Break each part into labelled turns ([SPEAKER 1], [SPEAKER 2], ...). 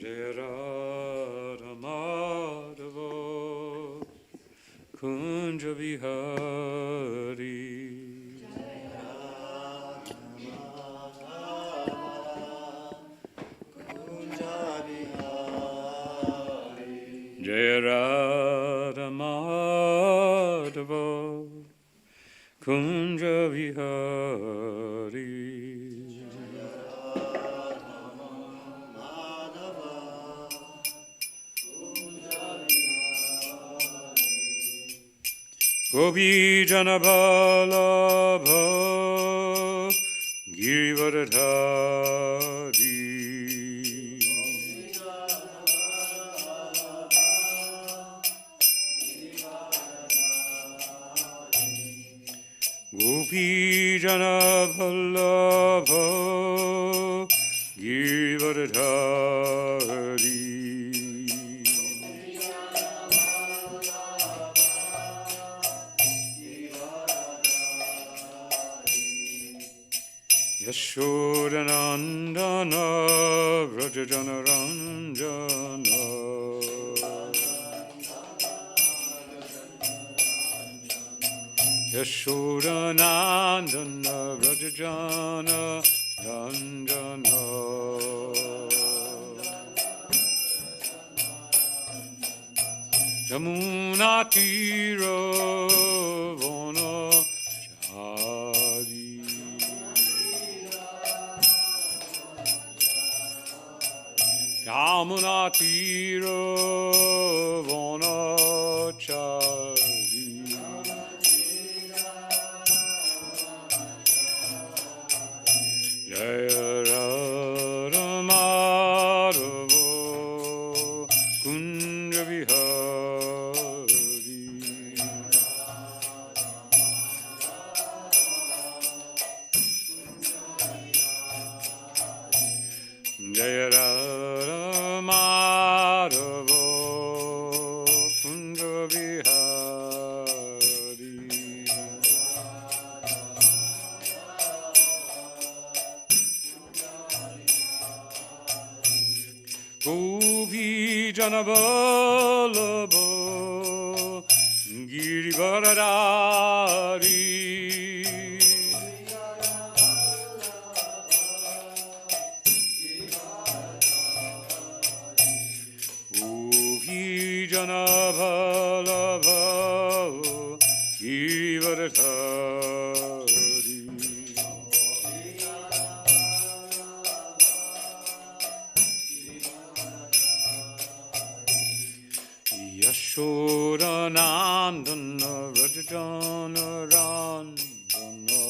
[SPEAKER 1] Jaya Radha Madhava Kunja Vihari Jaya Radha Madhava Kunja Vihari Gopi Janabalabha Girivardhari Gopi Janabalabha Girivardhari Yashodanandana Vrajajana Ranjana Yashodanandana Vrajajana Ranjana Yamuna Tira Vana Chari Yamuna Tira Vana Chari Jaya Radha Madhava Kunja Vihari Jaya Radha Madhava Kunja Vihari Gopi Janabalabha Girivardhari Gopi Janabalabha Girivardhari Yashodanandana Vrajajana Ranjana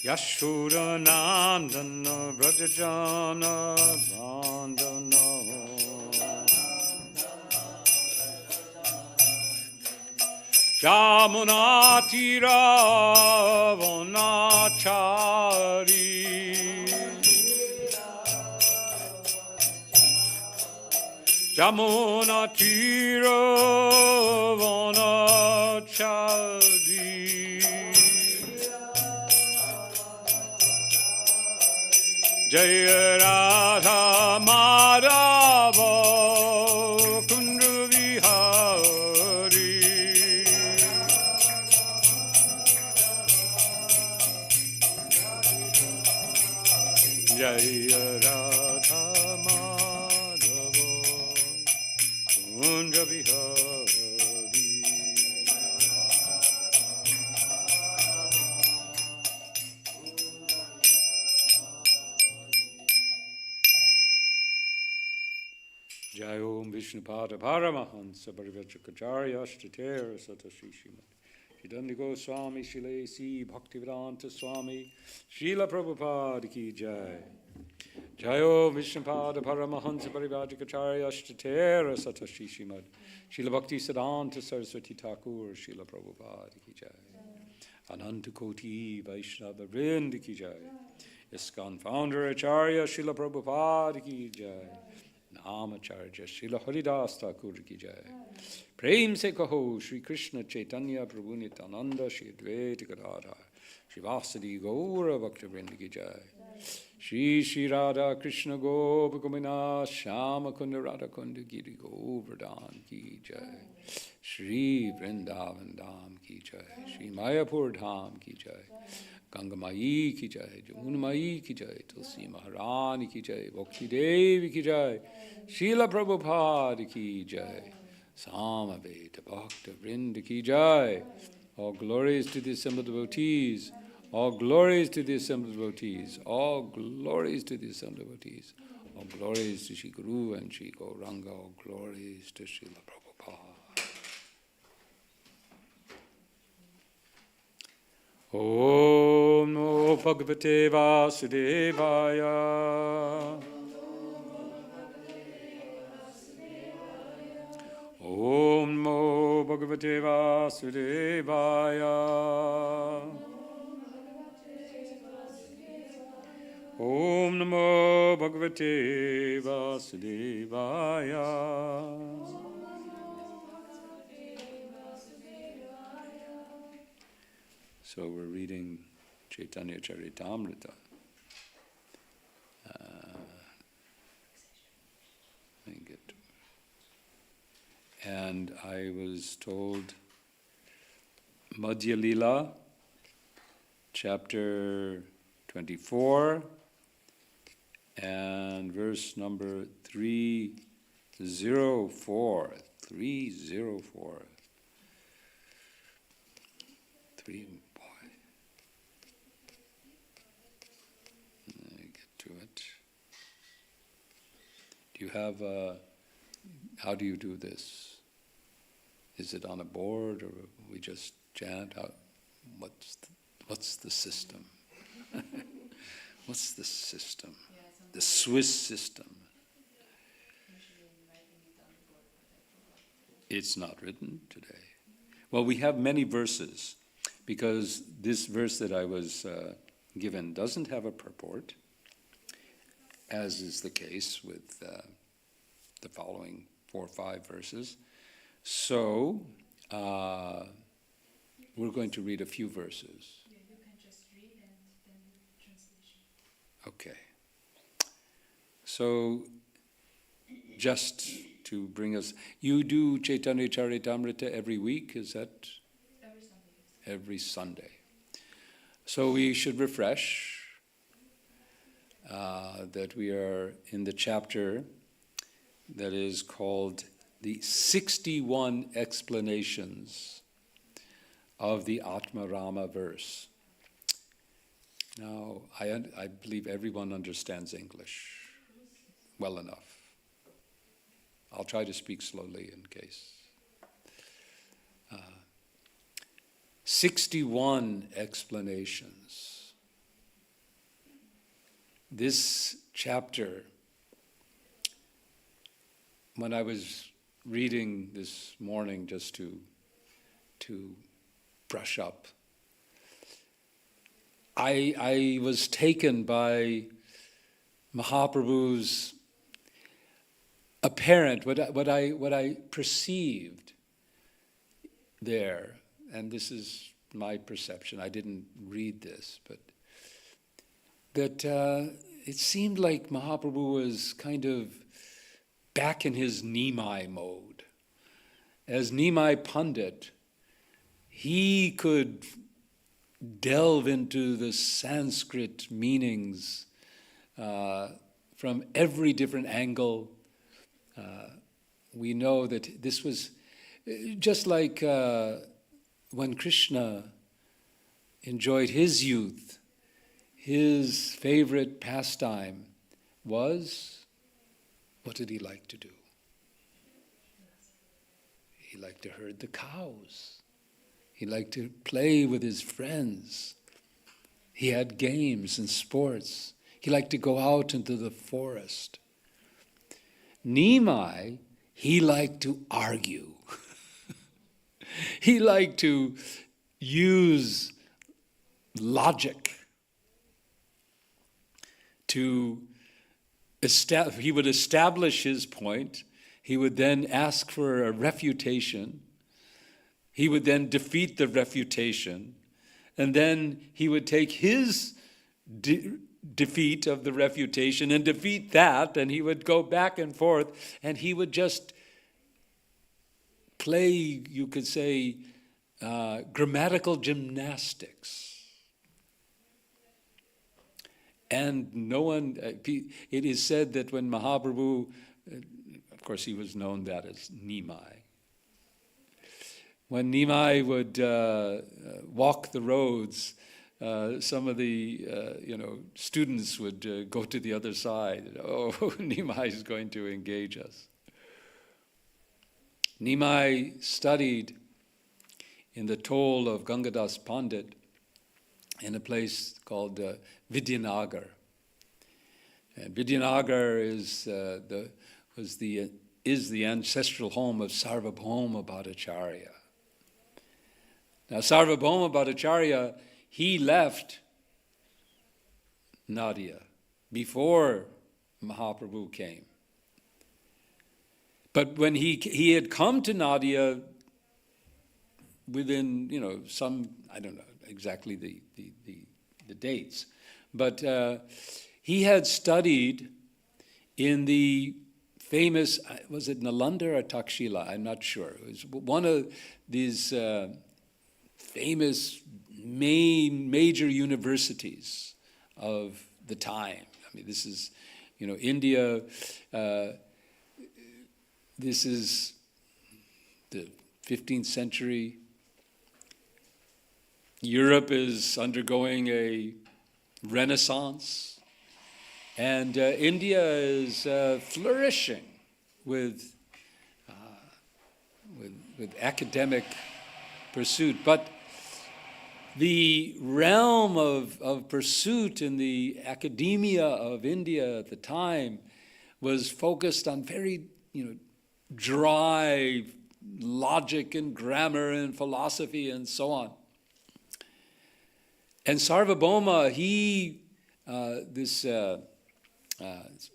[SPEAKER 1] Yashodanandana Vrajajana Ranjana Yamuna Tira Vanachari Yamuna Tira Vanachari Jaya Radha Madhava Kunja Vihari Jaya Radha Madhava Kunja Vihari Jai Om Vishnupada Paramahansa Parivachakacharya Ashtatera Satashishimat Shridandi Goswami Shile Si Bhaktivedanta Swami Srila Prabhupada Ki Jai Jai Om Vishnupada Paramahansa Parivachakacharya Ashtatera Satashishimat Srila Bhakti Siddhanta Saraswati Thakur Srila Prabhupada Ki Jai Ananta Koti Vaishnava Vrind Ki Jai ISKCON Founder Acharya Srila Prabhupada Ki Jai Namacharya Srila Haridas Thakur Ki Jai Prem Se Kaho Shri Krishna Chaitanya Prabhu Nityananda Shri Advaita Gadadhar Shivasadi Gaura Bhakta Vrinda Ki Jai. Shri Shri Radha Krishna Gopa Gopinath Shama Kunda Radha Kunda Giri Govardhan Ki Jai. Shri Vrindavan Dham Ki Jai. Shri Mayapur Dham Ki Jai. Ganga Mai Ki Jai. Jamuna Mai Ki Jai. Tulsi Maharani Ki Jai. Bhakti Devi Ki Jai. Srila Prabhupada Ki Jai. Samaveta Bhakta Vrinda Ki Jai. All glories to the assembled devotees. All glories to the assembled devotees. All glories to the assembled devotees. All glories to Shri Guru and Shri Gauranga. All glories to Srila Prabhupada. Om Namo Bhagavate Vasudevaya. Om Namo Bhagavate Vasudevaya. Om Namo Bhagavate Vasudevaya. So we're reading Chaitanya Charitamrita. Let me get to it. And I was told Madhya Lila, chapter 24, and verse number 304. 304. Let me get to it. Do you have how do you do this? Is it on a board, or we just chant out? What's the system? What's the system? The Swiss system. It's not written today. Well, we have many verses, because this verse that I was given doesn't have a purport, as is the case with the following 4 or 5 verses. So, we're going to read a few verses.
[SPEAKER 2] Yeah, you can just read and then the translation.
[SPEAKER 1] Okay. So, just to bring us, you do Chaitanya Charitamrita every week, is that?
[SPEAKER 2] Every Sunday.
[SPEAKER 1] Every Sunday. So we should refresh that we are in the chapter that is called the 61 explanations of the Atma Rama verse. Now, I believe everyone understands English well enough. I'll try to speak slowly in case. 61 explanations. This chapter, when I was reading this morning just to brush up, I was taken by Mahaprabhu's apparent, what I perceived there, and this is my perception, I didn't read this, but that it seemed like Mahaprabhu was kind of back in his Nimai mode. As Nimai Pandit, he could delve into the Sanskrit meanings from every different angle. We know that this was just like when Krishna enjoyed his youth, his favorite pastime was, what did he like to do? He liked to herd the cows. He liked to play with his friends. He had games and sports. He liked to go out into the forest. Nimai, he liked to argue. He liked to use logic to he would establish his point. He would then ask for a refutation. He would then defeat the refutation. and then he would take his defeat of the refutation and defeat that, and he would go back and forth, and he would just play, you could say, grammatical gymnastics. And no one, it is said that when Mahaprabhu, of course he was known that as Nimai, when Nimai would walk the roads, some of the students would go to the other side. Oh, Nimai is going to engage us. Nimai studied in the toll of Gangadas Pandit in a place called Vidyanagar. And Vidyanagar is the ancestral home of Sarvabhauma Bhattacharya. Now, Sarvabhauma Bhattacharya, he left Nadia before Mahaprabhu came. But when he had come to Nadia within, some, I don't know exactly the dates, but he had studied in the famous, was it Nalanda or Takshila? I'm not sure. It was one of these famous major universities of the time. I mean, this is, India, this is the 15th century. Europe is undergoing a renaissance, and India is flourishing with academic pursuit. But the realm of pursuit in the academia of India at the time was focused on very, dry logic and grammar and philosophy and so on. And Sarvabhauma,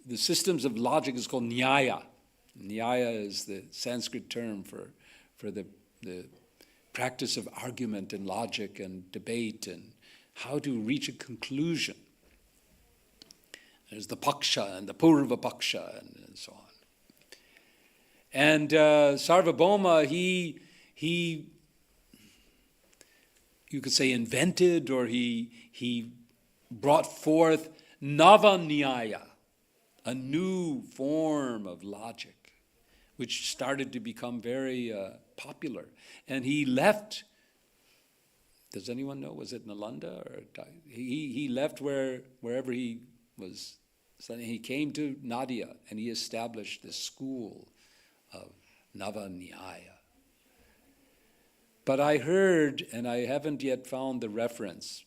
[SPEAKER 1] the systems of logic is called Nyaya. Nyaya is the Sanskrit term for the practice of argument and logic and debate and how to reach a conclusion. There's the Paksha and the Purva Paksha and so on. And Sarvabhauma, he you could say invented, or he brought forth Navanyaya, a new form of logic, which started to become very popular. And he left, does anyone know, was it Nalanda? Or he left wherever he was. So he came to Nadia and he established this school of Navanyaya. But I heard, and I haven't yet found the reference,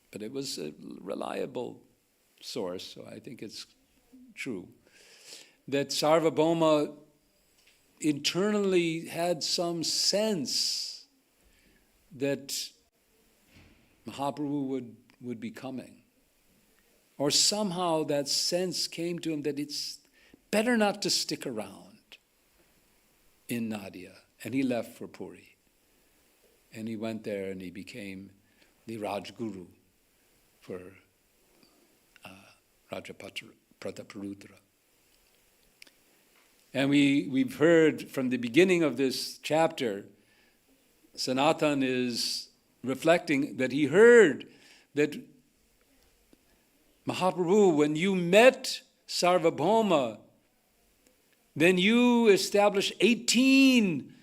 [SPEAKER 1] but it was a reliable source, so I think it's true, that Sarvabhauma internally had some sense that Mahaprabhu would be coming. Or somehow that sense came to him that it's better not to stick around in Nadia. And he left for Puri. And he went there and he became the Rajguru for Raja Prataparudra. And we've heard from the beginning of this chapter, Sanatan is reflecting that he heard that Mahaprabhu, when you met Sarvabhauma, then you established 18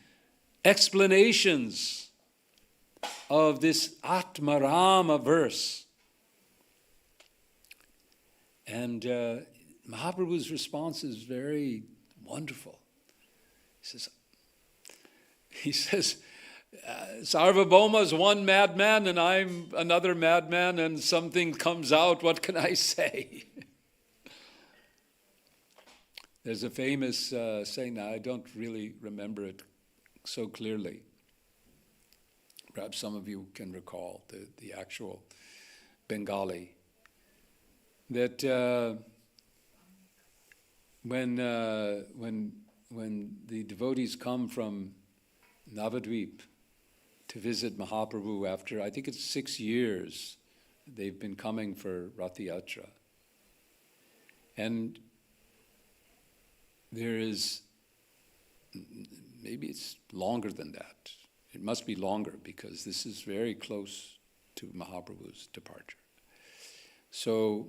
[SPEAKER 1] explanations of this Atmarama verse. And Mahaprabhu's response is very wonderful. He says, Sarvabhauma is one madman and I'm another madman, and something comes out, what can I say? There's a famous saying, now I don't really remember it so clearly. Perhaps some of you can recall the actual Bengali. That when the devotees come from Navadvip to visit Mahaprabhu after, I think it's 6 years. They've been coming for Rath Yatra. And there is, maybe it's longer than that. It must be longer because this is very close to Mahaprabhu's departure. So,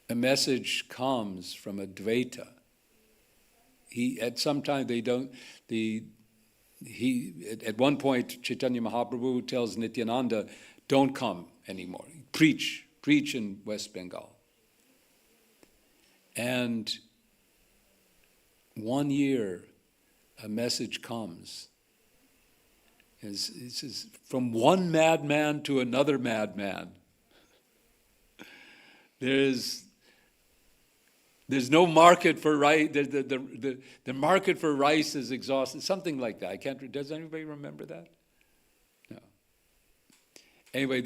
[SPEAKER 1] a message comes from Advaita. At one point, Chaitanya Mahaprabhu tells Nityananda, don't come anymore. Preach in West Bengal. And 1 year, a message comes. It says, from one madman to another madman. There's no market for rice. The market for rice is exhausted. Something like that. Does anybody remember that? No. Anyway,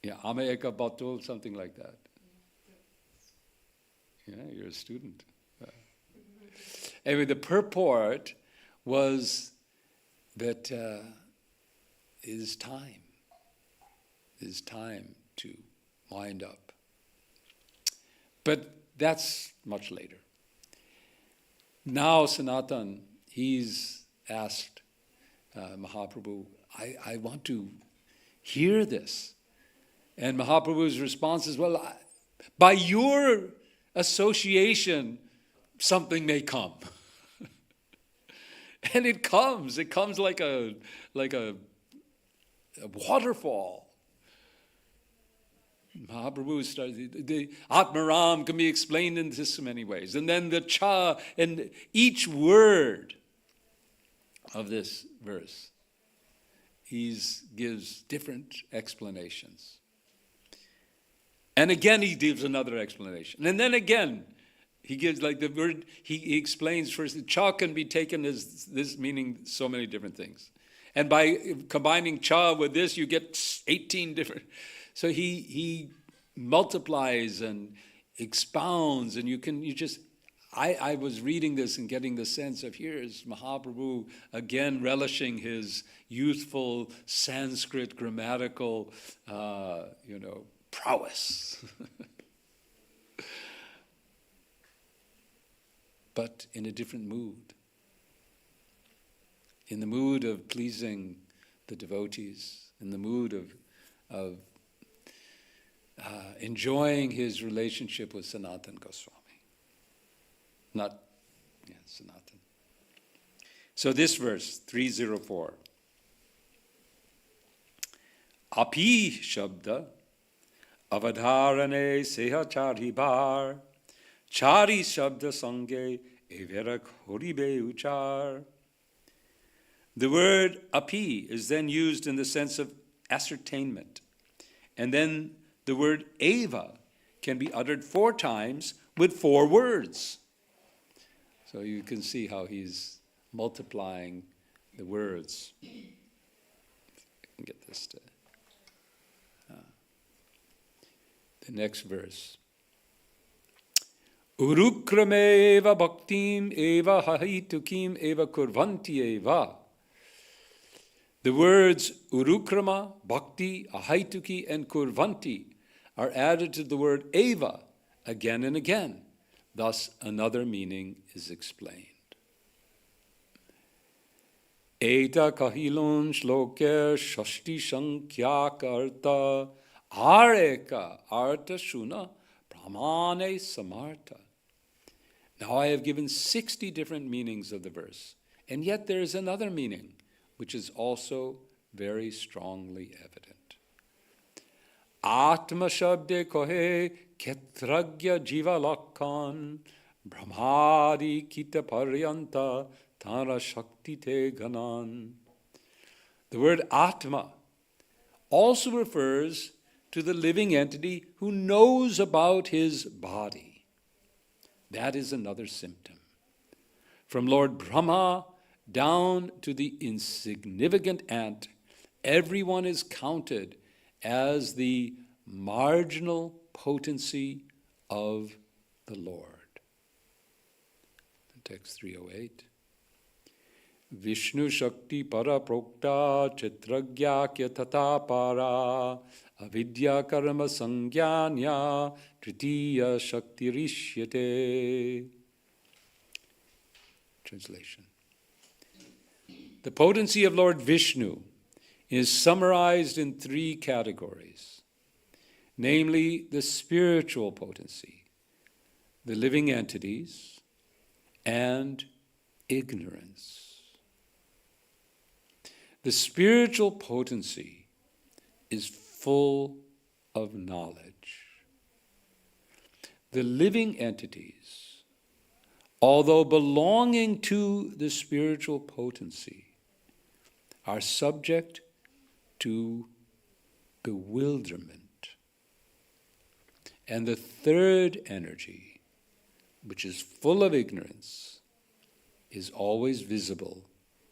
[SPEAKER 1] Amayeka Batul, something like that. Yeah, you're a student. Anyway, the purport was that it is time. It is time to wind up. But that's much later. Now Sanatan, he's asked Mahaprabhu, I want to hear this. And Mahaprabhu's response is, well, by your association, something may come. And it comes like a waterfall. Mahaprabhu started, the Atmaram can be explained in so many ways. And then the cha, and each word of this verse, he gives different explanations. And again he gives another explanation. And then again, he gives like the word, he explains first, cha can be taken as this meaning so many different things. And by combining cha with this, you get 18 different. So he multiplies and expounds, and I was reading this and getting the sense of here's Mahaprabhu again relishing his youthful Sanskrit grammatical, prowess. But in a different mood. In the mood of pleasing the devotees, in the mood of enjoying his relationship with Sanatan Goswami. Sanatan. So this verse, 304. Api shabda avadharane sehachari bar chari shabda sange everak horibe uchar. The word api is then used in the sense of ascertainment. And then the word eva can be uttered 4 times with 4 words. So you can see how he's multiplying the words. If I can get this to... the next verse. Urukrame eva bhaktim eva hahitukim eva kurvanti eva. The words urukrama, bhakti, ahaituki, and kurvanti are added to the word eva again and again. Thus, another meaning is explained. Eta kahilon shloker shashti shankyakarta areka arta shuna pramane samartha. Now I have given 60 different meanings of the verse, and yet there is another meaning, which is also very strongly evident. Atma shabde kohe ketragya jiva lakhan brahmadi kita paryanta tara shakti te ganan. The word Atma also refers to the living entity who knows about his body. That is another symptom. From Lord Brahma down to the insignificant ant, everyone is counted as the marginal potency of the Lord. text 308. Vishnu Shakti Para Prokta Chitragyakya Tata Para Avidya Karma Sangyanya Tritiya Shakti Rishyate. Translation. The potency of Lord Vishnu is summarized in three categories, namely the spiritual potency, the living entities, and ignorance. The spiritual potency is full of knowledge. The living entities, although belonging to the spiritual potency, are subject to bewilderment. And the third energy, which is full of ignorance, is always visible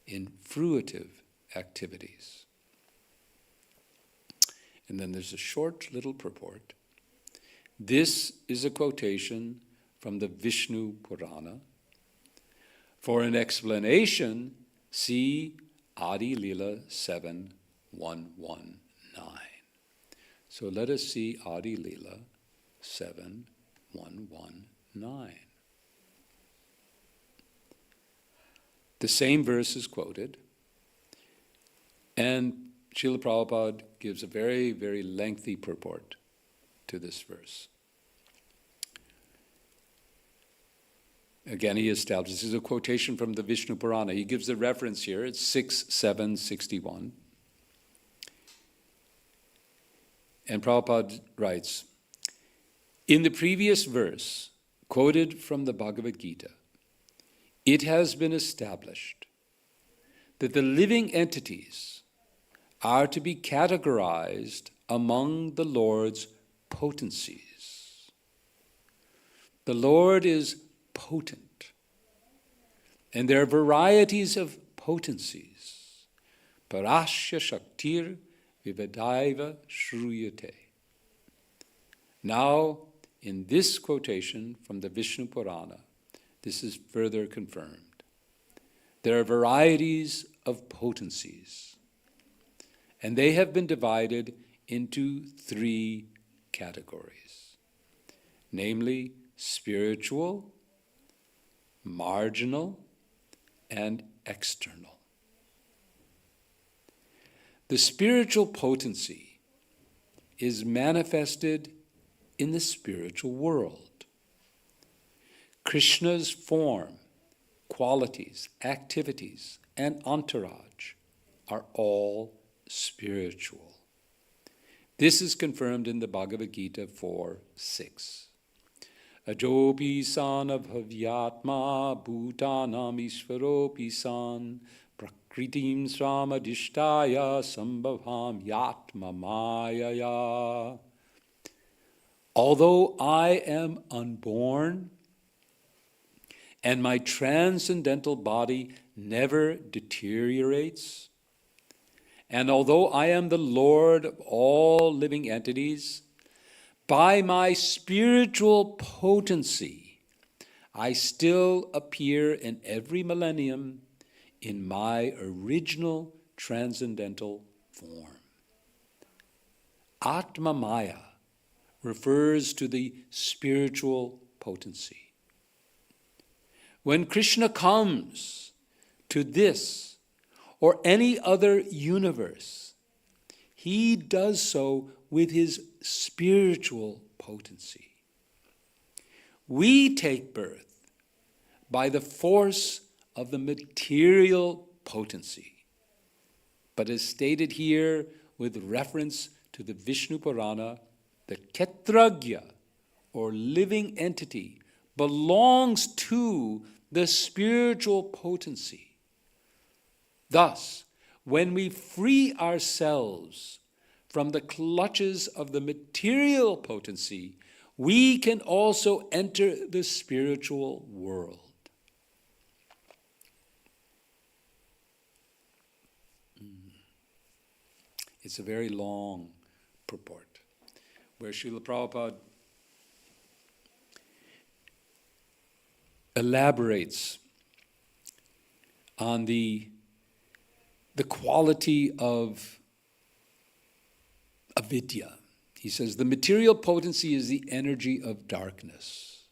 [SPEAKER 1] in fruitive activities. And then there's a short little purport. This is a quotation from the Vishnu Purana. For an explanation, see Adi Lila 7119. So let us see Adi Lila 7119. The same verse is quoted, and Srila Prabhupada gives a very, very lengthy purport to this verse. Again, he establishes, this is a quotation from the Vishnu Purana. He gives the reference here, it's 6.7.61. And Prabhupada writes, in the previous verse, quoted from the Bhagavad Gita, it has been established that the living entities are to be categorized among the Lord's potencies. The Lord is potent, and there are varieties of potencies. Parasya Shaktir Vivadaiva Shruyate. Now, in this quotation from the Vishnu Purana, this is further confirmed. There are varieties of potencies, and they have been divided into three categories, namely spiritual, marginal, and external. The spiritual potency is manifested in the spiritual world. Krishna's form, qualities, activities, and entourage are all spiritual. This is confirmed in the Bhagavad Gita 4:6. Ajopi san abhavyatma bhutanam ishvaropi san prakritim sramadishtaya sambhavam yatma mayaya. Although I am unborn and my transcendental body never deteriorates, and although I am the Lord of all living entities, by my spiritual potency, I still appear in every millennium in my original transcendental form. Atma Maya refers to the spiritual potency. When Krishna comes to this or any other universe, he does so with his spiritual potency. We take birth by the force of the material potency. But as stated here with reference to the Vishnu Purana, the Ketragya, or living entity, belongs to the spiritual potency. Thus, when we free ourselves from the clutches of the material potency, we can also enter the spiritual world. It's a very long purport, where Srila Prabhupada elaborates on the quality of avidya. He says the material potency is the energy of darkness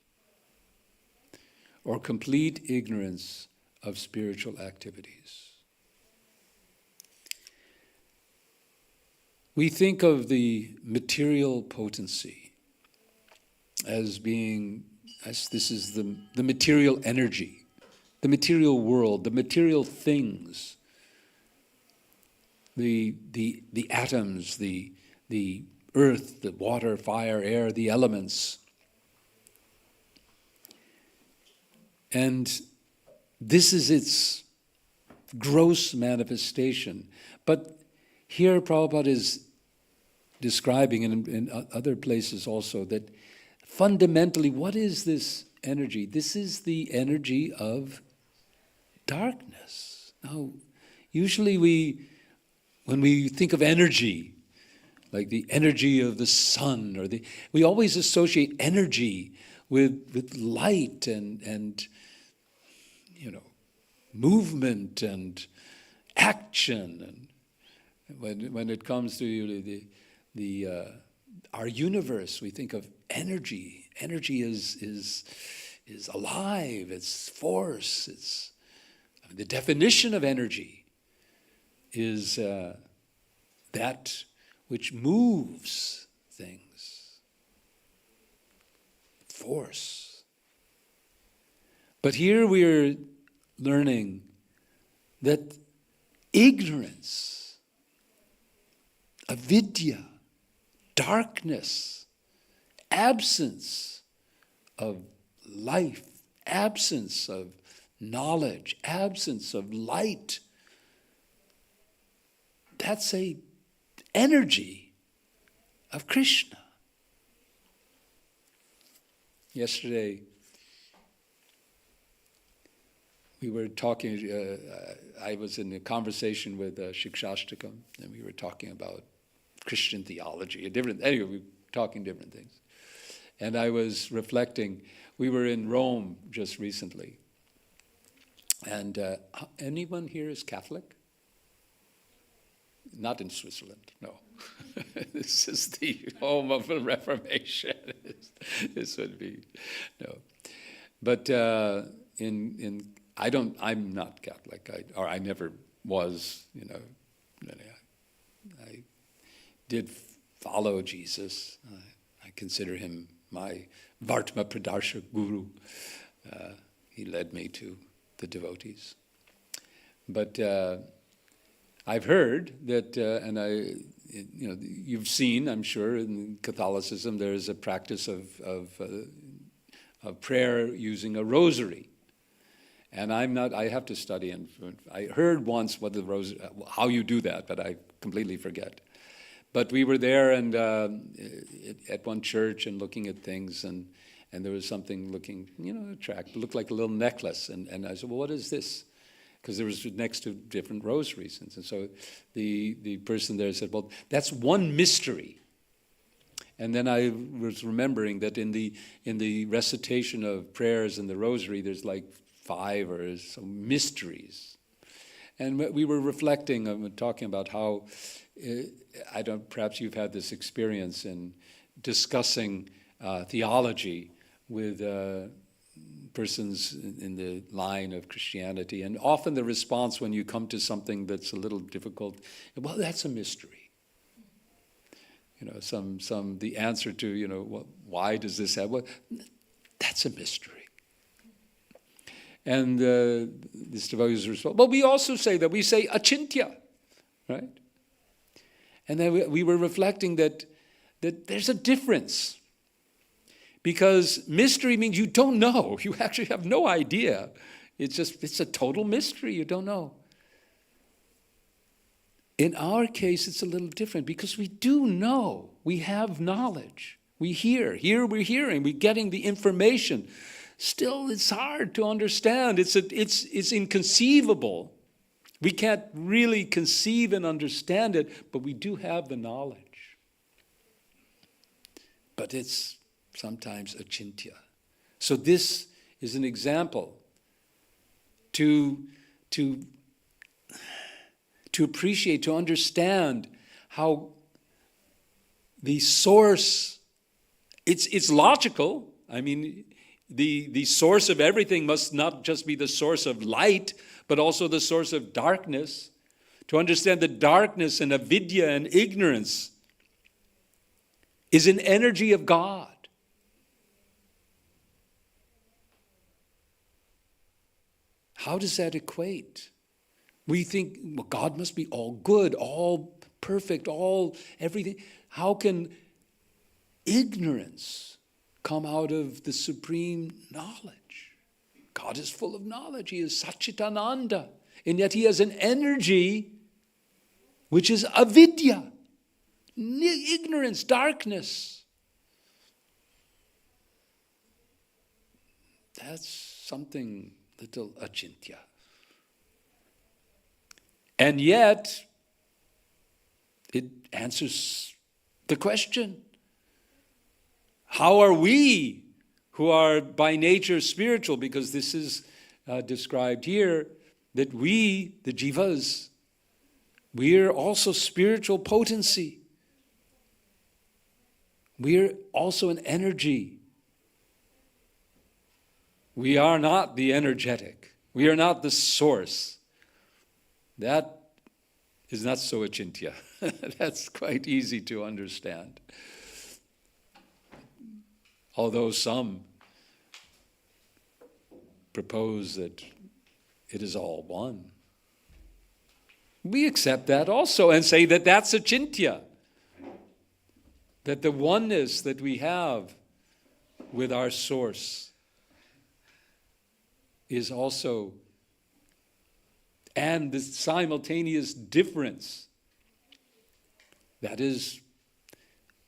[SPEAKER 1] or complete ignorance of spiritual activities. We think of the material potency as this is the material energy, the material world, the material things, the atoms, the earth, the water, fire, air, the elements. And this is its gross manifestation. But here Prabhupada is describing, and in other places also, that fundamentally, what is this energy? This is the energy of darkness. Now, usually when we think of energy, like the energy of the sun, we always associate energy with light and movement and action. And when it comes to our universe, we think of energy. Energy is alive. It's force. The definition of energy is that which moves things. Force. But here we are learning that ignorance, avidya, darkness, absence of life, absence of knowledge, absence of light, that's a energy of Krishna. Yesterday, we were talking, I was in a conversation with Shikshashtakam, and we were talking about Christian theology, anyway, we were talking different things. And I was reflecting, we were in Rome just recently, and anyone here is Catholic? Not in Switzerland, no. This is the home of the Reformation. This would be, no. But I'm not Catholic, I never was, I did follow Jesus. I consider him my Vartma Pradarshak Guru. He led me to the devotees. But I've heard that, you've seen, I'm sure, in Catholicism, there is a practice of prayer using a rosary. And I have to study, and I heard once what the rosary, how you do that, but I completely forget. But we were there and at one church and looking at things, and there was something looking, attractive, looked like a little necklace. And I said, well, what is this? Because there was next to different rosaries. And so the person there said, well, that's one mystery. And then I was remembering that in the recitation of prayers in the rosary, there's like 5 or so mysteries. And we were reflecting and talking about how, perhaps you've had this experience in discussing theology with persons in the line of Christianity. And often the response when you come to something that's a little difficult, well, that's a mystery. The answer to, why does this happen? Well, that's a mystery. And this devotee's response, well, we also say that, we say achintya, right? And then we were reflecting that there's a difference. Because mystery means you don't know. You actually have no idea. It's a total mystery. You don't know. In our case, it's a little different because we do know. We have knowledge. We hear. Here we're hearing. We're getting the information. Still, it's hard to understand. It's inconceivable. We can't really conceive and understand it, but we do have the knowledge. But it's sometimes achintya. So this is an example to to appreciate, to understand how the source, it's logical. I mean, the source of everything must not just be the source of light, but also the source of darkness. To understand that darkness and avidya and ignorance is an energy of God. How does that equate? We think, well, God must be all good, all perfect, all everything. How can ignorance come out of the supreme knowledge? God is full of knowledge. He is Satchitananda. And yet he has an energy which is avidya, ignorance, darkness. That's something little achintya. And yet, it answers the question. How are we, who are by nature spiritual, because this is described here, that we, the jivas, we're also spiritual potency. We're also an energy. We are not the energetic. We are not the source. That is not so achintya. That's quite easy to understand. Although some propose that it is all one. We accept that also and say that that's achintya. That the oneness that we have with our source is also, and the simultaneous difference, that is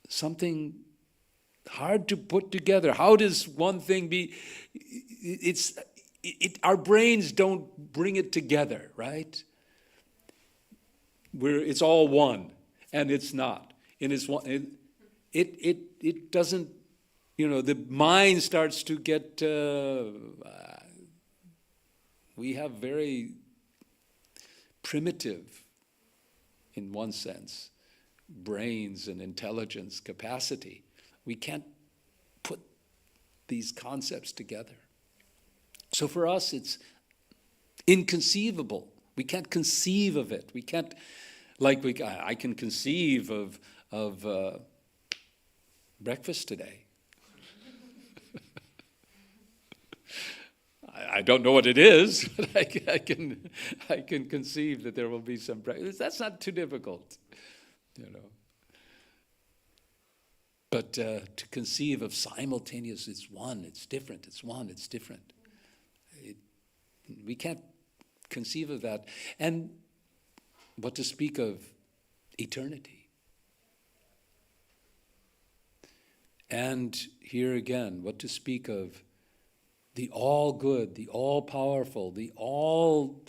[SPEAKER 1] something hard to put together. How does one thing be? Our brains don't bring it together, right? It's all one, and it's not. And it's one. It doesn't. The mind starts to get. We have very primitive, in one sense, brains and intelligence capacity. We can't put these concepts together. So for us, it's inconceivable. We can't conceive of it. We can't, I can conceive of breakfast today. I don't know what it is, but I can conceive that there will be some breakfast. That's not too difficult, But to conceive of simultaneous, it's one, it's different, it's one, it's different. We can't conceive of that. And what to speak of eternity. And here again, what to speak of the all-good, the all-powerful, the all-loving,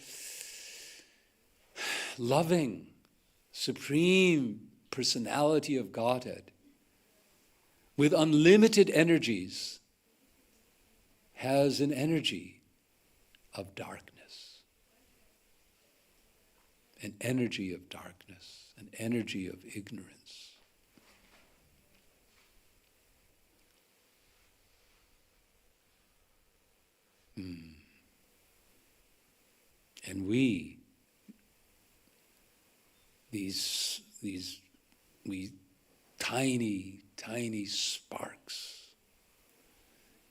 [SPEAKER 1] supreme personality of Godhead, with unlimited energies, has an energy of darkness. An energy of darkness, an energy of ignorance. And we tiny sparks,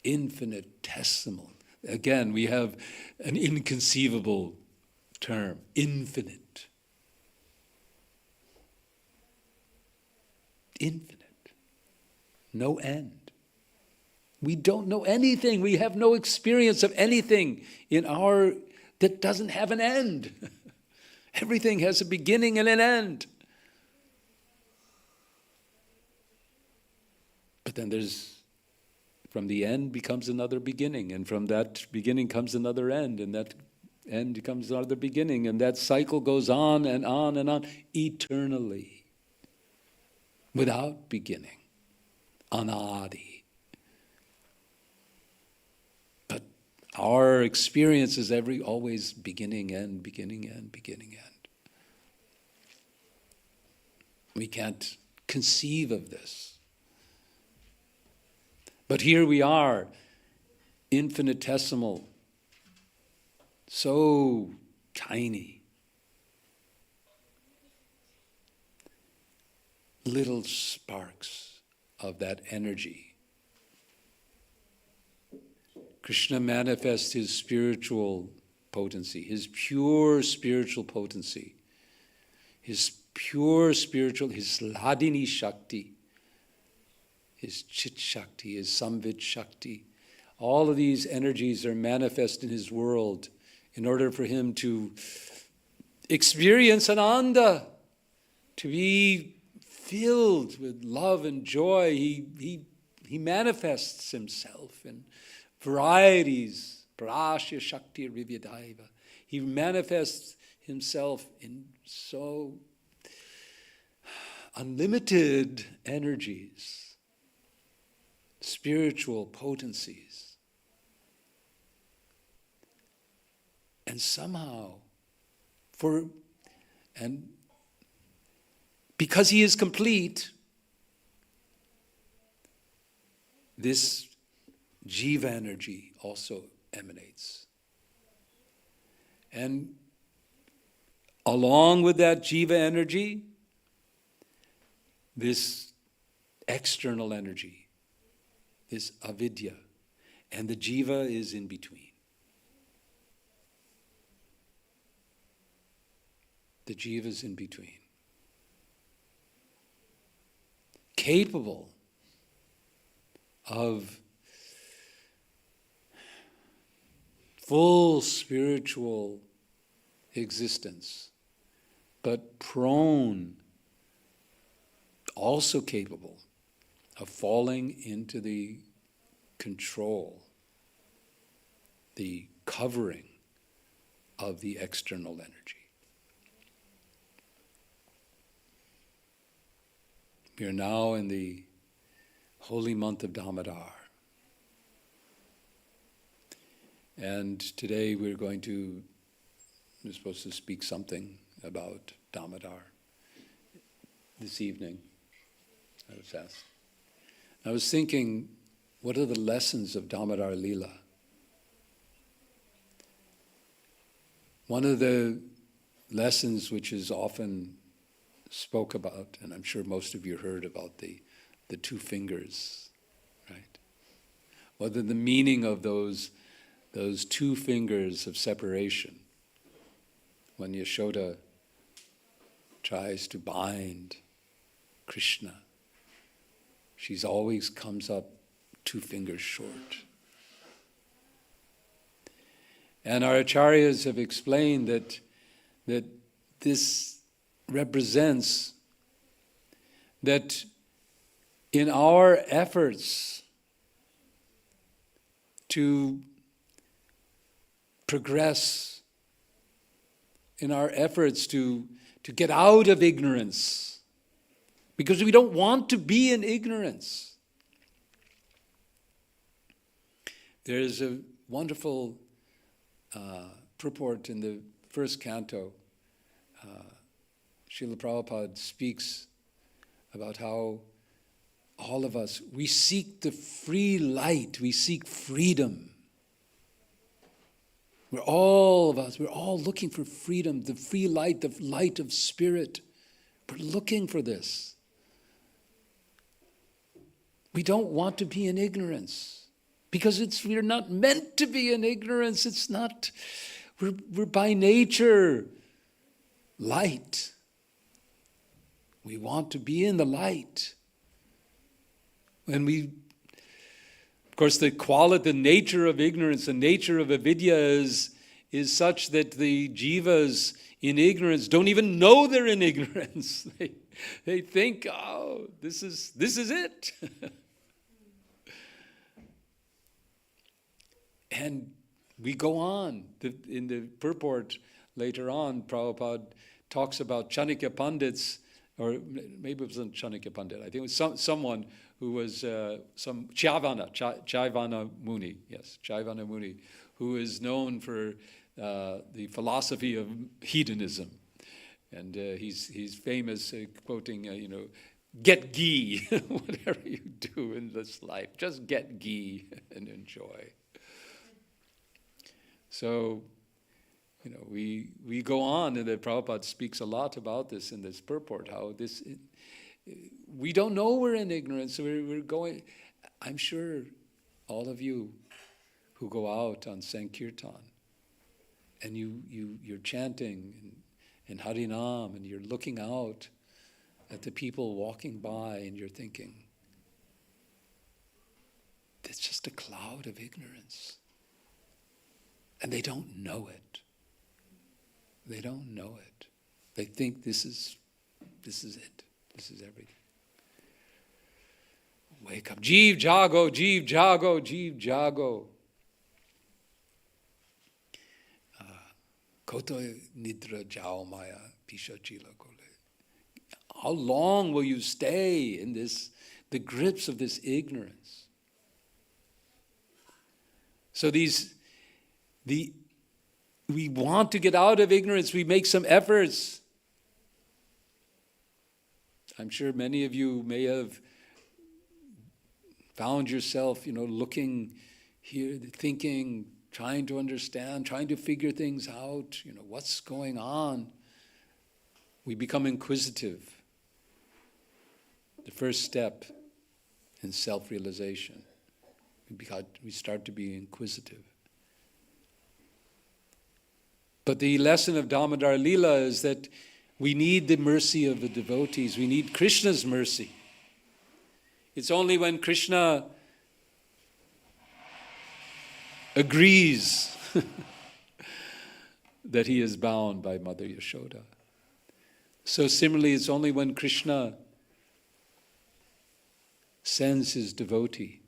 [SPEAKER 1] infinitesimal. Again, we have an inconceivable term, infinite. Infinite. No end. We don't know anything. We have no experience of anything that doesn't have an end. Everything has a beginning and an end. But then from the end becomes another beginning, and from that beginning comes another end, and that end becomes another beginning, and that cycle goes on and on and on, eternally, without beginning, anadi. But
[SPEAKER 3] Our experience is always beginning, end, beginning, end, beginning, end. We can't conceive of this. But here we are, infinitesimal, so tiny. Little sparks of that energy. Krishna manifests his spiritual potency, his pure spiritual potency, his pure spiritual, his Hladini Shakti, his Chit Shakti, his Samvid Shakti. All of these energies are manifest in his world in order for him to experience Ananda, to be filled with love and joy. He manifests himself in varieties, Parashya Shakti Rivyadaiva. He manifests himself in so unlimited energies, spiritual potencies. And somehow, because he is complete, this jiva energy also emanates. And along with that jiva energy, this external energy, this avidya, and the jiva is in between. The jiva is in between. Capable of full spiritual existence, but prone, also capable of falling into the control, the covering of the external energy. We are now in the holy month of Damodar. And today we're supposed to speak something about Damodar this evening. I was asked. I was thinking, what are the lessons of Damodar Leela? One of the lessons which is often spoke about, and I'm sure most of you heard about the two fingers, right? What are the meaning of those two fingers of separation when Yashoda tries to bind Krishna? She's always comes up 2 fingers short. And our acharyas have explained that this represents that in our efforts to progress, in our efforts to get out of ignorance, because we don't want to be in ignorance. There's a wonderful purport in the first canto. Srila Prabhupada speaks about how all of us, we seek the free light, we seek freedom. We're all looking for freedom, the free light, the light of spirit. We're looking for this. We don't want to be in ignorance because we're not meant to be in ignorance. It's not, we're by nature light. We want to be in the light. And of course, the nature of ignorance, the nature of avidya is such that the jivas in ignorance don't even know they're in ignorance. They think, oh, this is it. And we go on. In the purport later on, Prabhupada talks about Chanakya Pandits, or maybe it wasn't Chanakya Pandit. I think it was someone who was some Chaivana Muni, yes, Chaivana Muni, who is known for the philosophy of hedonism. And he's famous quoting, get ghee, whatever you do in this life, just get ghee and enjoy. So, we go on, and the Prabhupada speaks a lot about this in this purport, how we don't know we're in ignorance, so we're going. I'm sure all of you who go out on Sankirtan, and you're chanting and Harinam, and you're looking out at the people walking by, and you're thinking, it's just a cloud of ignorance. And they don't know it. They don't know it. They think this is it. This is everything. Wake up. Jeev jago, jeev jago, jeev jago. Koto nidra jao maya pisha chila kole. How long will you stay in the grips of this ignorance? So we want to get out of ignorance. We make some efforts. I'm sure many of you may have found yourself, looking here, thinking, trying to understand, trying to figure things out, what's going on. We become inquisitive. The first step in self-realization. We start to be inquisitive. But the lesson of Damodar Leela is that we need the mercy of the devotees. We need Krishna's mercy. It's only when Krishna agrees that he is bound by Mother Yashoda. So similarly, it's only when Krishna sends his devotee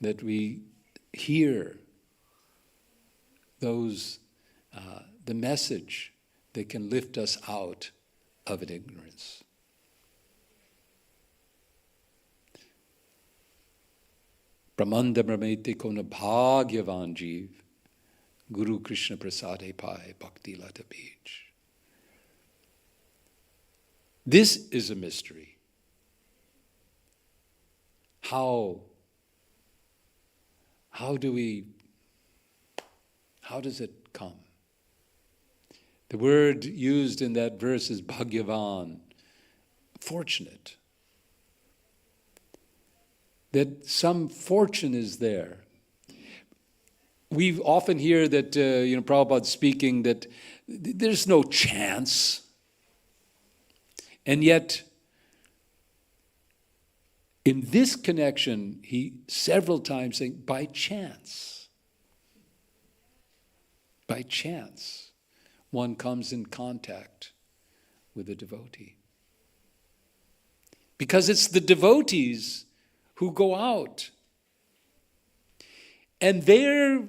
[SPEAKER 3] that we hear the message that can lift us out of an ignorance. Brahmanda brahmete kona bhagyavan jeev, Guru Krishna prasade pai bhakti lata bij. This is a mystery. How does it come? The word used in that verse is bhagyavan, fortunate. That some fortune is there. We often hear that, Prabhupada speaking that there's no chance. And yet, in this connection, he several times saying, by chance. By chance, one comes in contact with a devotee. Because it's the devotees who go out. And they're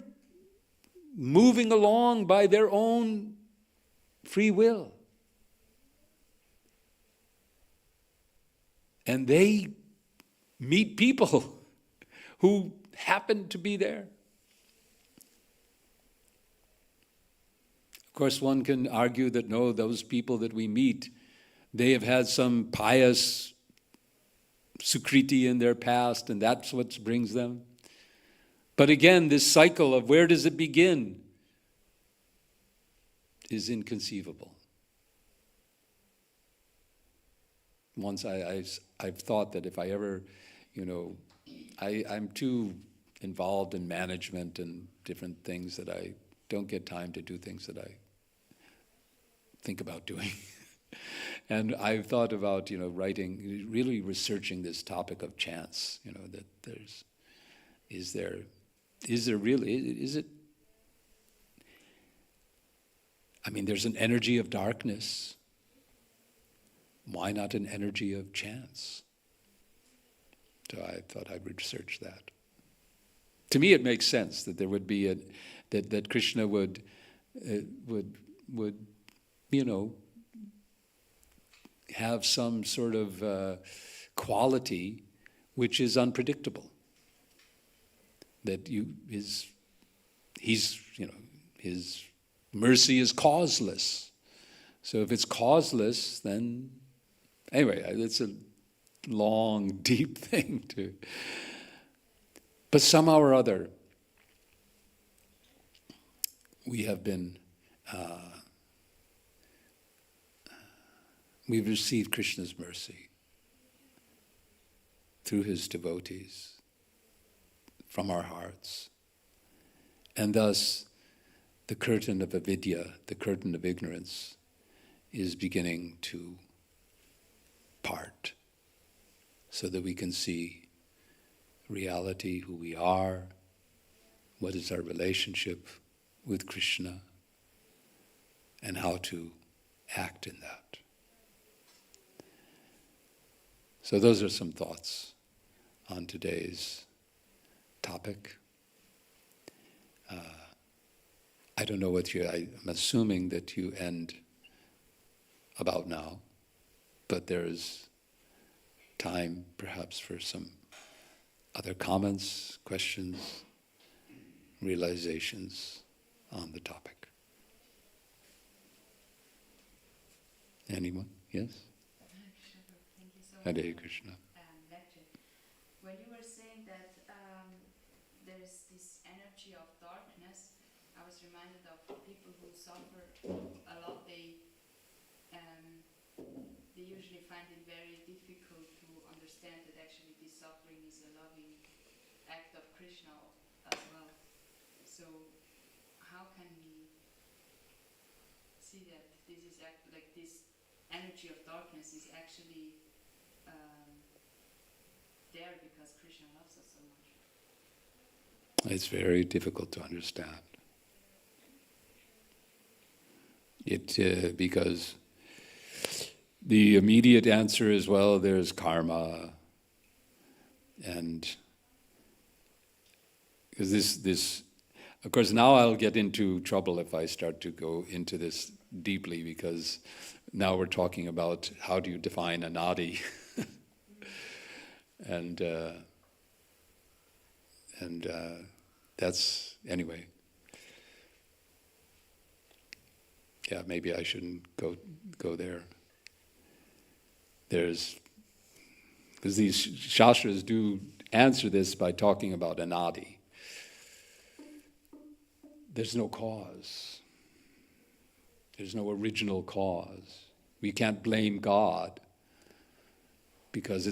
[SPEAKER 3] moving along by their own free will. And they meet people who happen to be there. Of course, one can argue that no, those people that we meet, they have had some pious sukriti in their past, and that's what brings them. But again, this cycle of where does it begin is inconceivable. Once I've thought that if I ever, I'm too involved in management and different things that I don't get time to do things that I think about doing. And I've thought about, writing, really researching this topic of chance, that is it, there's an energy of darkness. Why not an energy of chance? So I thought I'd research that. To me, it makes sense that there would be that Krishna would have some sort of quality which is unpredictable. That his mercy is causeless. So if it's causeless, then anyway, it's a long, deep thing to. But somehow or other, we have been. We've received Krishna's mercy through his devotees from our hearts. And thus, the curtain of avidya, the curtain of ignorance, is beginning to part so that we can see reality, who we are, what is our relationship with Krishna, and how to act in that. So those are some thoughts on today's topic. I don't know what I'm assuming that you end about now, but there's time perhaps for some other comments, questions, realizations on the topic. Anyone? Yes?
[SPEAKER 4] Thank you so much.
[SPEAKER 3] Hare Krishna.
[SPEAKER 4] Lecture. When you were saying that there's this energy of darkness, I was reminded of people who suffer a lot. They usually find it very difficult to understand that actually this suffering is a loving act of Krishna as well. So how can we see that this is like this energy of darkness is actually there because Krishna loves us so much?
[SPEAKER 3] It's very difficult to understand. Because the immediate answer is, well, there's karma, and because this, of course, now I'll get into trouble if I start to go into this deeply, because now we're talking about how do you define anadi, and that's anyway. Yeah, maybe I shouldn't go there. Because these shastras do answer this by talking about anadi. There's no cause. There's no original cause. We can't blame God because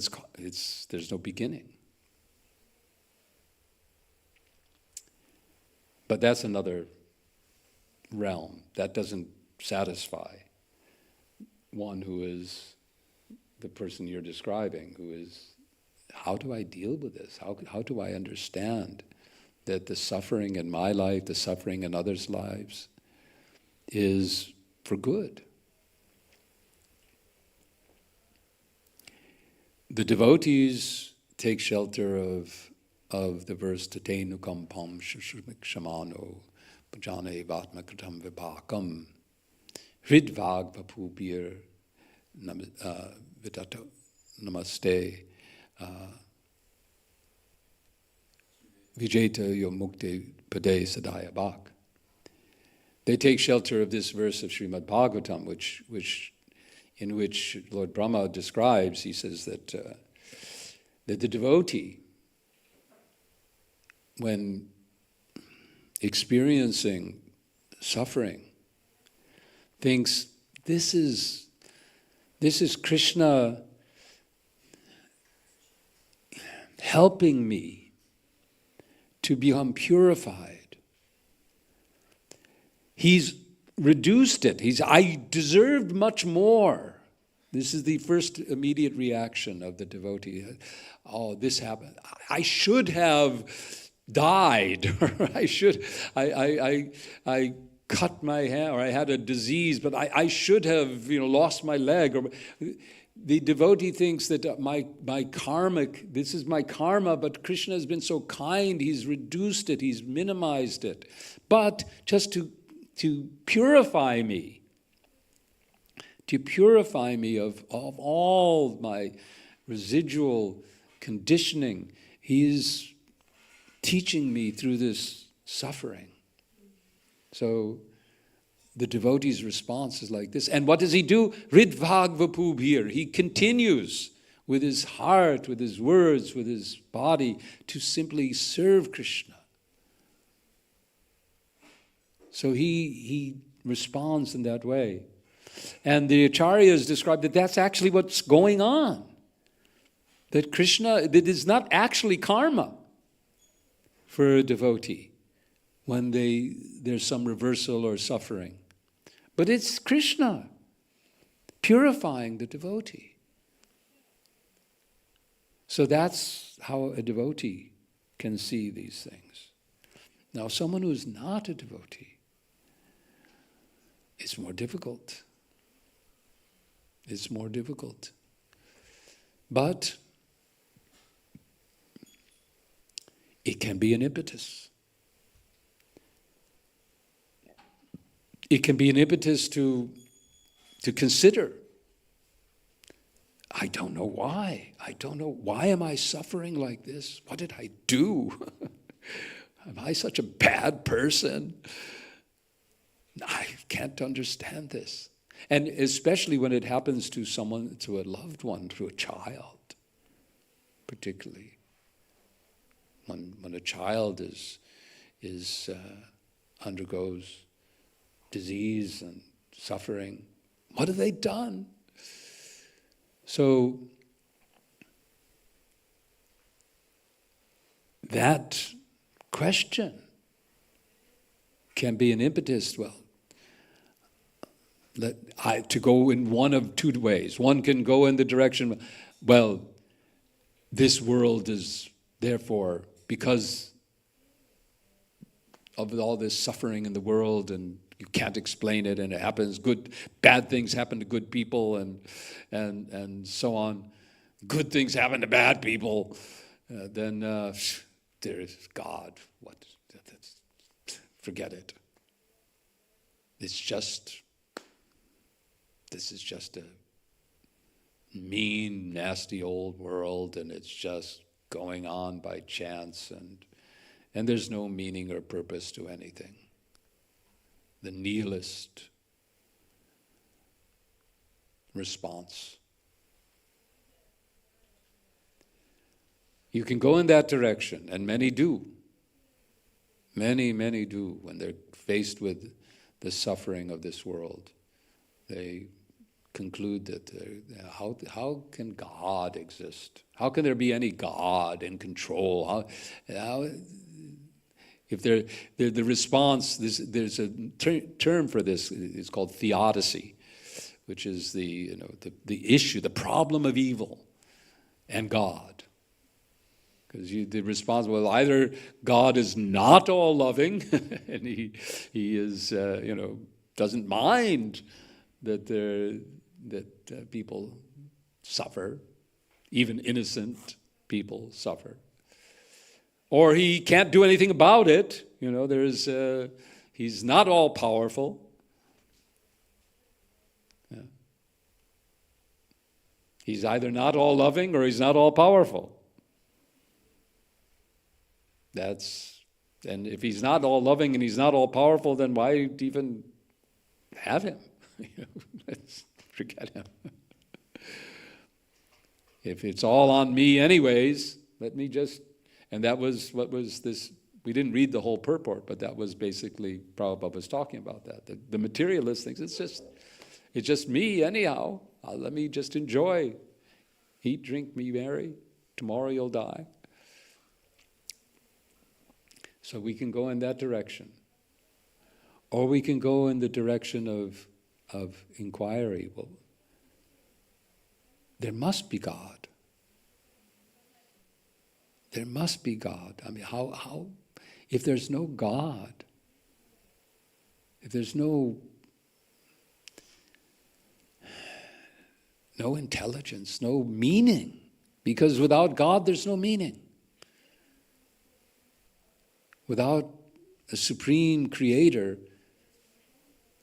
[SPEAKER 3] there's no beginning. But that's another realm. That doesn't satisfy one who is the person you're describing, who is, how do I deal with this? How do I understand that the suffering in my life, the suffering in others' lives, is for good? The devotees take shelter of the verse Tate nukampam shamano bhajane vatmakatam vibhakam hridvag papubir vidato namaste vijeta yo mukte pade sadaya bhak. They take shelter of this verse of Srimad Bhagavatam, in which Lord Brahma describes, he says that the devotee, when experiencing suffering, thinks this is Krishna helping me to become purified. He's reduced it. I deserved much more. This is the first immediate reaction of the devotee. Oh, this happened. I should have died, or I cut my hand, or I had a disease, but I should have, lost my leg. Or the devotee thinks that my karmic, this is my karma, but Krishna has been so kind, he's reduced it, he's minimized it. But just to purify me, of all my residual conditioning, he is teaching me through this suffering. So the devotee's response is like this. And what does he do? Ridvagvapubhir. He continues with his heart, with his words, with his body to simply serve Krishna. So he responds in that way. And the acharyas describe that that's actually what's going on. That Krishna, that is not actually karma for a devotee when there's some reversal or suffering. But it's Krishna purifying the devotee. So that's how a devotee can see these things. Now, someone who's not a devotee, it's more difficult. It's more difficult. But it can be an impetus. It can be an impetus to consider. I don't know why. I don't know. Why am I suffering like this? What did I do? Am I such a bad person? I can't understand this. And especially when it happens to someone, to a loved one, to a child, particularly. When a child undergoes disease and suffering, what have they done? So that question can be an impetus, to go in one of two ways. One can go in the direction, well, this world is therefore, because of all this suffering in the world, and you can't explain it, and it happens, bad things happen to good people, and so on. Good things happen to bad people, then there is God. Forget it. This is just a mean, nasty old world, and it's just going on by chance, and there's no meaning or purpose to anything. The nihilist response. You can go in that direction, and many do. Many do when they're faced with the suffering of this world. They conclude that how can God exist? How can there be any God in control? If the response, there's a term for this. It's called theodicy, which is the issue, the problem of evil and God. Because the response, well, either God is not all loving, and he is doesn't mind that people suffer, even innocent people suffer, or he can't do anything about it. He's not all powerful. Yeah. He's either not all loving or he's not all powerful. And if he's not all loving and he's not all powerful, then why even have him? Let's forget him. If it's all on me anyways, let me just... And that was what was this... We didn't read the whole purport, but that was basically Prabhupada was talking about that. The materialist thinks it's just me anyhow. Let me just enjoy. Eat, drink, be merry. Tomorrow you'll die. So we can go in that direction. Or we can go in the direction of inquiry. Well, there must be God. There must be God. I mean, how if there's no God, if there's no intelligence, no meaning, because without God there's no meaning. Without a supreme creator,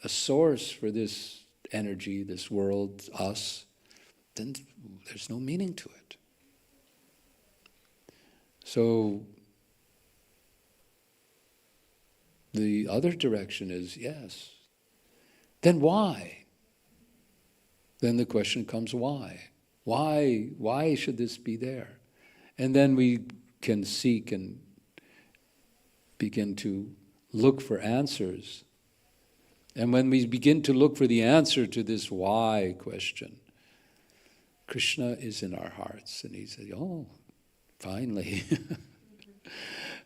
[SPEAKER 3] a source for this energy, this world, us, then there's no meaning to it. So the other direction is yes. Then why? Then the question comes, why? Why should this be there? And then we can seek and begin to look for answers. And when we begin to look for the answer to this why question, Krishna is in our hearts. And he said, oh, finally.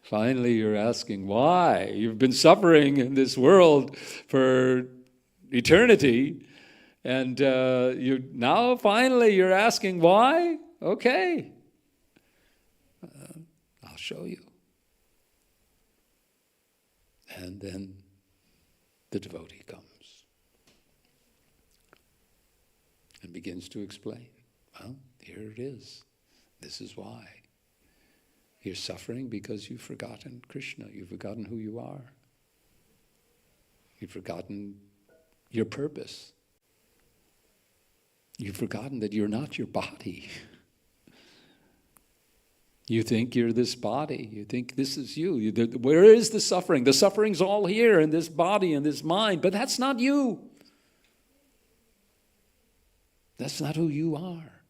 [SPEAKER 3] Finally you're asking why. You've been suffering in this world for eternity. And now finally you're asking why? Okay. I'll show you. And then the devotee comes and begins to explain. Well, here it is. This is why. You're suffering because you've forgotten Krishna. You've forgotten who you are. You've forgotten your purpose. You've forgotten that you're not your body. You think you're this body. You think this is you. Where is the suffering? The suffering's all here in this body and this mind, but that's not you. That's not who you are.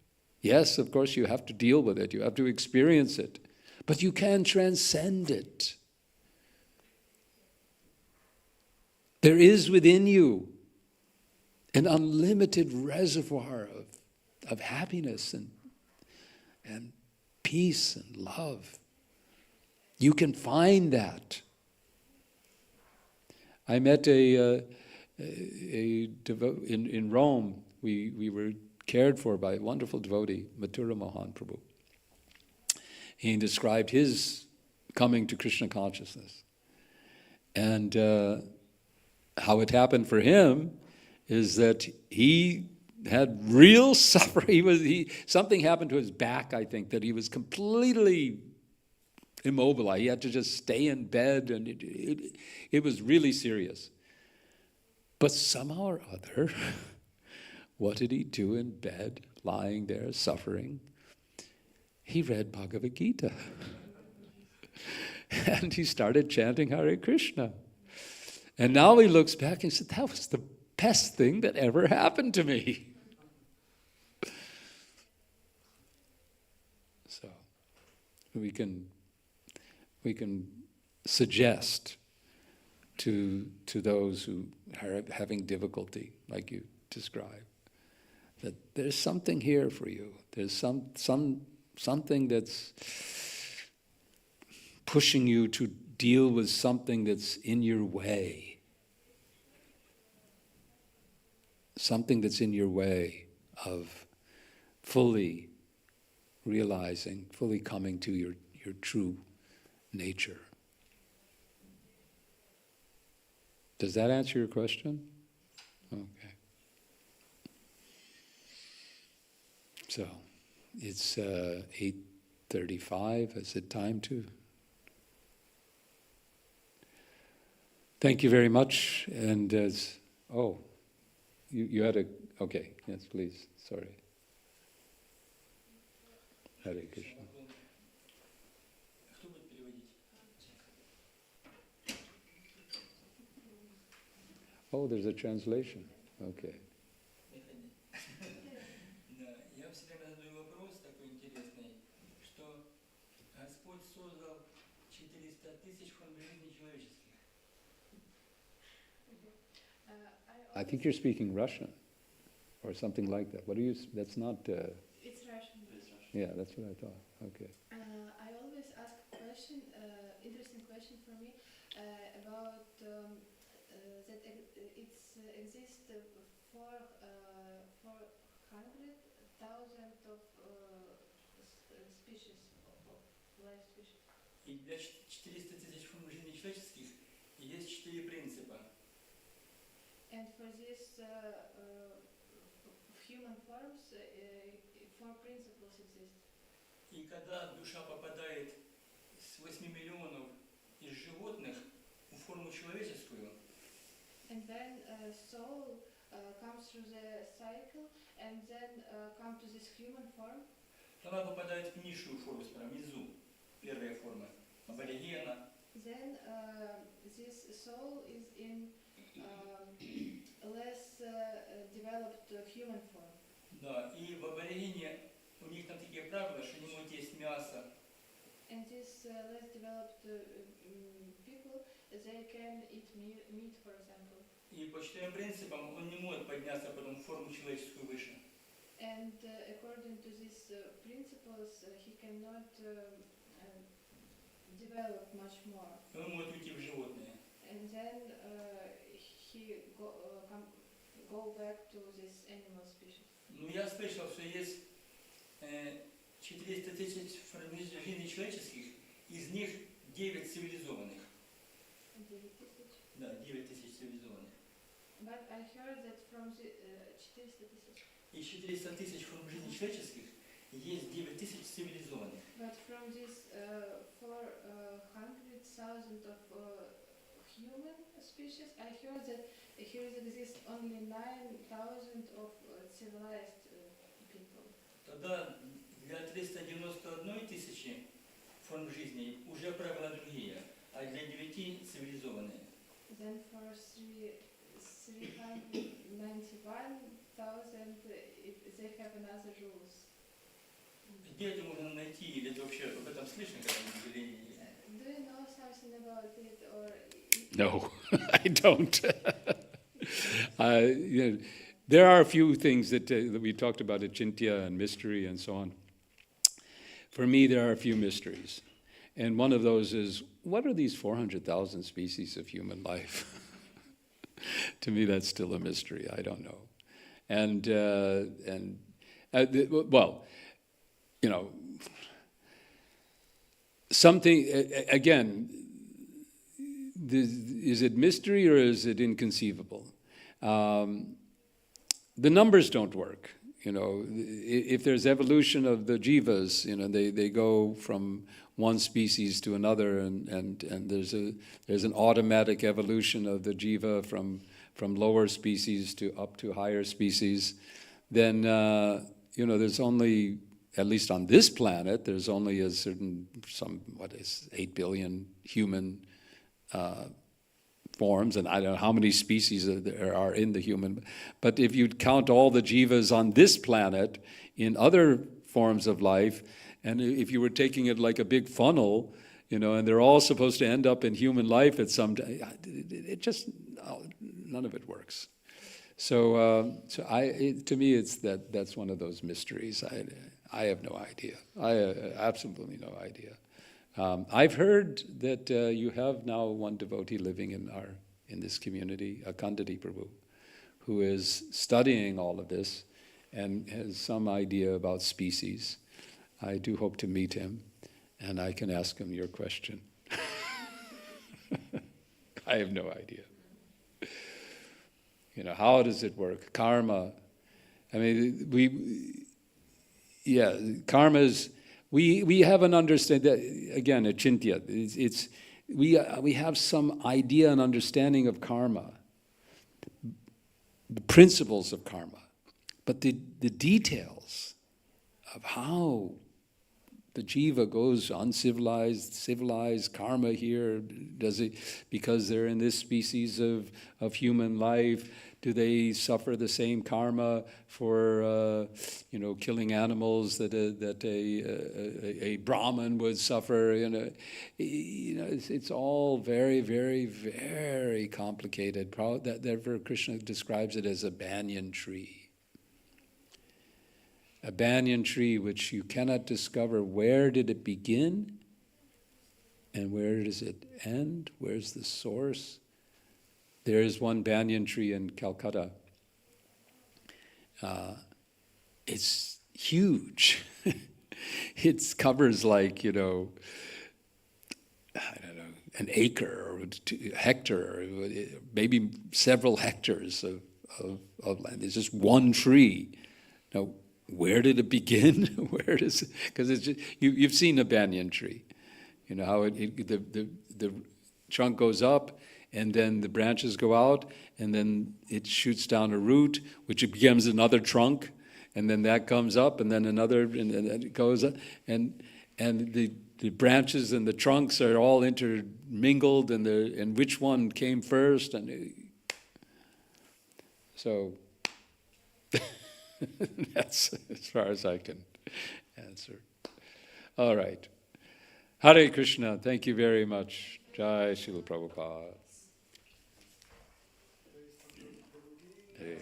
[SPEAKER 3] Yes, of course, you have to deal with it. You have to experience it. But you can transcend it. There is within you an unlimited reservoir of happiness and peace and love. You can find that. I met in Rome. We were cared for by a wonderful devotee, Mathura Mohan Prabhu. He described his coming to Krishna consciousness. And how it happened for him is that he had real suffering. Something happened to his back, I think, that he was completely immobilized. He had to just stay in bed, and it was really serious. But somehow or other, what did he do in bed, lying there, suffering? He read Bhagavad Gita. And he started chanting Hare Krishna. And now he looks back and said, that was the best thing that ever happened to me. So we can suggest to those who are having difficulty, like you described, that there's something here for you. There's something that's pushing you to deal with something that's in your way. Something that's in your way of fully realizing, fully coming to your true nature. Does that answer your question? Okay. So, it's 8:35. Is it time to? Thank you very much. And you had a, okay, yes, please, sorry. Hare Krishna. Oh, there's a translation. Okay.
[SPEAKER 5] Я все время задаю вопрос такой интересный, что Господь создал 400 тысяч форм жизни человеческих.
[SPEAKER 3] I think you're speaking Russian or something like that. What do you, that's not...
[SPEAKER 2] It's Russian.
[SPEAKER 3] Yeah, that's what I thought. Okay.
[SPEAKER 2] I always ask a question, interesting question for me, about that exists 400,000 of species, of life species.
[SPEAKER 5] И для 400 тысяч форм жизни человеческих есть 4 принципа.
[SPEAKER 2] And for these human forms, 4 principles exist.
[SPEAKER 5] И когда душа попадает с 8 миллионов из животных в форму человеческую,
[SPEAKER 2] And then soul comes through the cycle and then come to this human form.
[SPEAKER 5] то она попадает в низшую форму, внизу. Первая форма аборигена,
[SPEAKER 2] then this soul is in less developed human form.
[SPEAKER 5] Да, и в аборигене у них там такие правила, что не могут есть мясо,
[SPEAKER 2] And these less developed people, they can eat meat, for example.
[SPEAKER 5] и по четырем принципам он не может подняться потом в форму человеческую выше.
[SPEAKER 2] And according to these principles, he cannot develop much more.
[SPEAKER 5] Он может уйти в животное.
[SPEAKER 2] And then he go back to this animal species.
[SPEAKER 5] Ну, я слышал, что есть 400 тысяч форм жизни человеческих, из них 9 цивилизованных.
[SPEAKER 2] 9,000.
[SPEAKER 5] Да, 9 тысяч цивилизованных.
[SPEAKER 2] But I heard that from the 400,000.
[SPEAKER 5] Из 400 тысяч форм жизни человеческих есть 9 тысяч цивилизованных.
[SPEAKER 2] But from this 400,000 of human species, I heard that here exists only 9,000 of civilized people.
[SPEAKER 5] Тогда для 391 тысячи форм жизни уже правила другие, а для 9 цивилизованные.
[SPEAKER 2] Then for 391,000, they have another rules.
[SPEAKER 5] Где это можно найти, или это вообще об этом слышно когда-нибудь, или нет?
[SPEAKER 2] Do you know something about it, or?
[SPEAKER 3] No, I don't. You know, there are a few things that we talked about, achintya and mystery and so on. For me, there are a few mysteries. And one of those is, what are these 400,000 species of human life? To me, that's still a mystery. I don't know. Well, you know, something, again, is it mystery or is it inconceivable? The numbers don't work. You know, if there's evolution of the jivas, you know, they go from one species to another, and there's an automatic evolution of the jiva from lower species to up to higher species. Then you know, there's only, at least on this planet, there's only a certain 8 billion human forms, and I don't know how many species there are in the human. But if you count all the jivas on this planet in other forms of life, and if you were taking it like a big funnel, you know, and they're all supposed to end up in human life at some time, it just, none of it works. So, to me, that's one of those mysteries. I have no idea. Absolutely no idea. I've heard that you have now one devotee living in this community, Akandati Prabhu, who is studying all of this and has some idea about species. I do hope to meet him, and I can ask him your question. I have no idea. You know, how does it work? Karma. I mean, karma's. We have an understanding that, again, achintya. We have some idea and understanding of karma, the principles of karma, but the details of how the jiva goes uncivilized, civilized, karma here, does it, because they're in this species of human life, do they suffer the same karma for killing animals that a Brahmin would suffer? It's all very, very, very complicated. Therefore, Krishna describes it as a banyan tree. A banyan tree which you cannot discover where did it begin and where does it end? Where's the source? There is one banyan tree in Calcutta. It's huge. It covers like, I don't know, an acre or a hectare, or maybe several hectares of land. It's just one tree. Now, where did it begin? Where does it? Because it's just, you've seen a banyan tree. You know how the trunk goes up, and then the branches go out, and then it shoots down a root, which becomes another trunk, and then that comes up, and then another, and then it goes up. And and the branches and the trunks are all intermingled, and which one came first, and so that's as far as I can answer. All right. Hare Krishna. Thank you very much. Jai Srila Prabhupada. Hare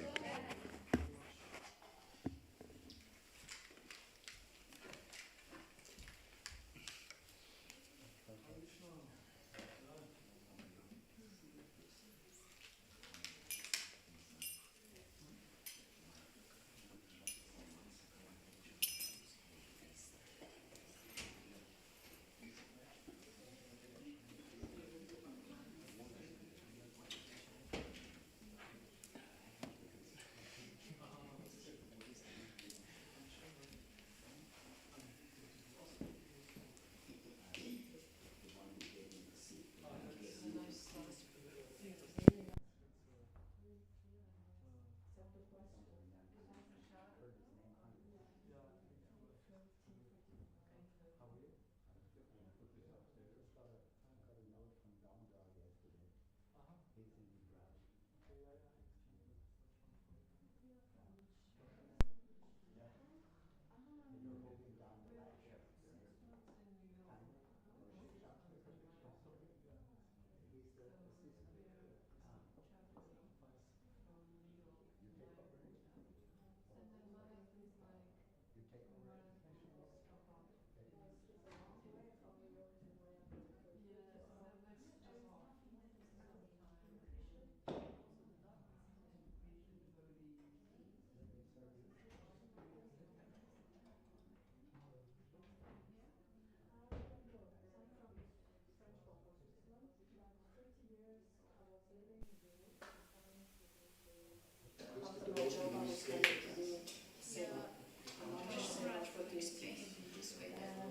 [SPEAKER 4] Explain it in this way that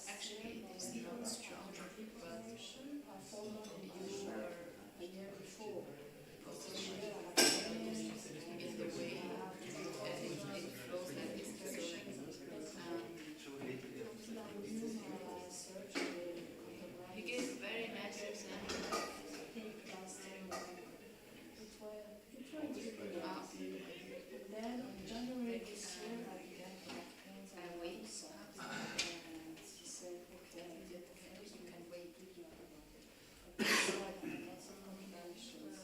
[SPEAKER 4] actually it is not strong, but you are positioned in the way and it flows like this direction. He gave very nice example.
[SPEAKER 2] Then in January this year I began to have pains on the
[SPEAKER 4] Wait.
[SPEAKER 2] right side. And he said, okay,
[SPEAKER 4] You can wait.
[SPEAKER 2] but this side I had lots of complications.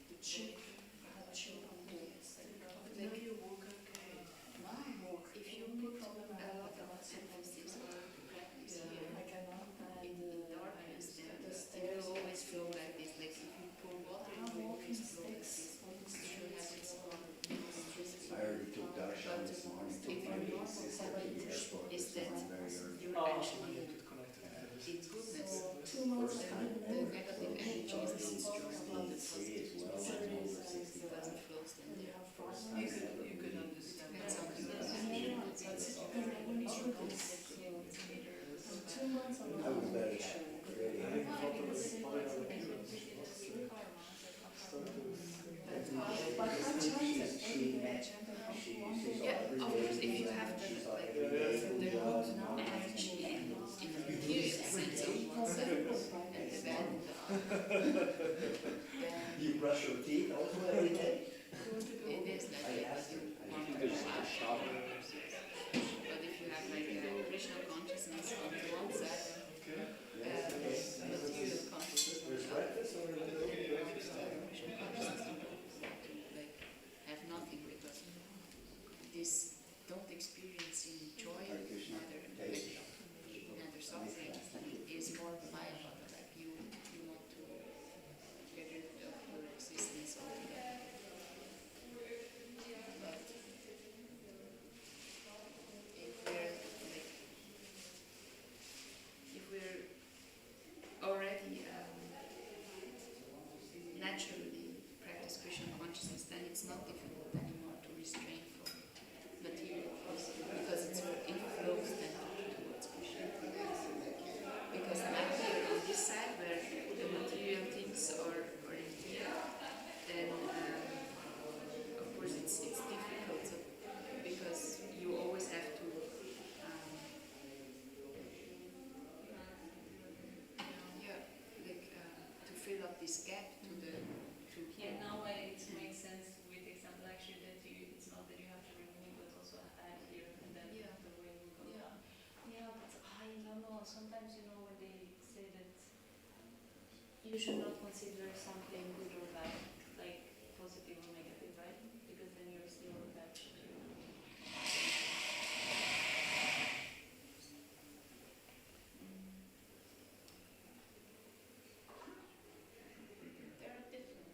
[SPEAKER 2] The chip, I had chip on the stick.
[SPEAKER 4] Like you walk okay.
[SPEAKER 2] Now I walk.
[SPEAKER 4] If you put a lot of emphasis on practice here,
[SPEAKER 2] I cannot.
[SPEAKER 4] in darkness, then it will always flow like this. Like if you pour water, it will always flow like this. It should have its own electricity.
[SPEAKER 6] I already took Darshan this morning.
[SPEAKER 4] If your normal is that you're actually in goodness,
[SPEAKER 2] So 2 months I
[SPEAKER 4] then
[SPEAKER 2] didn't
[SPEAKER 4] the
[SPEAKER 2] move.
[SPEAKER 4] negative energy is not strong, but the
[SPEAKER 6] Say
[SPEAKER 4] positive
[SPEAKER 6] as well.
[SPEAKER 4] doesn't flow then
[SPEAKER 2] You
[SPEAKER 4] there.
[SPEAKER 2] have problems.
[SPEAKER 7] You could understand
[SPEAKER 4] Depends on the
[SPEAKER 2] Because I went through this. So 2 months on
[SPEAKER 6] I was better
[SPEAKER 2] vacation.
[SPEAKER 6] really.
[SPEAKER 2] But I chanted every day. I chanted how to want to.
[SPEAKER 4] Yeah, of course, if you have the like the good energy in a material sense on one side and the bad in the other, then
[SPEAKER 6] You brush your teeth also every day?
[SPEAKER 4] it is like that you want to shower. But if you have like a Krishna consciousness on the one side, material consciousness on the other, Krishna consciousness on the other, like have nothing because this don't experiencing joy, neither suffering is more maya, like you want to get rid of your existence altogether. But if we're already naturally practice Krishna consciousness, then it's not difficult anymore to restrain from material things because it flows then towards Krishna. Because now here on this side where the material things are in here, then of course it's difficult because you always have to this gap to here.
[SPEAKER 7] And now it makes sense with example actually that it's not that you have to remove but also add here and then the way will go down. Yeah, but I don't know. Sometimes when they say that you should not consider something good or bad, like positive or negative, right? Because then you're still attached to.
[SPEAKER 4] There are different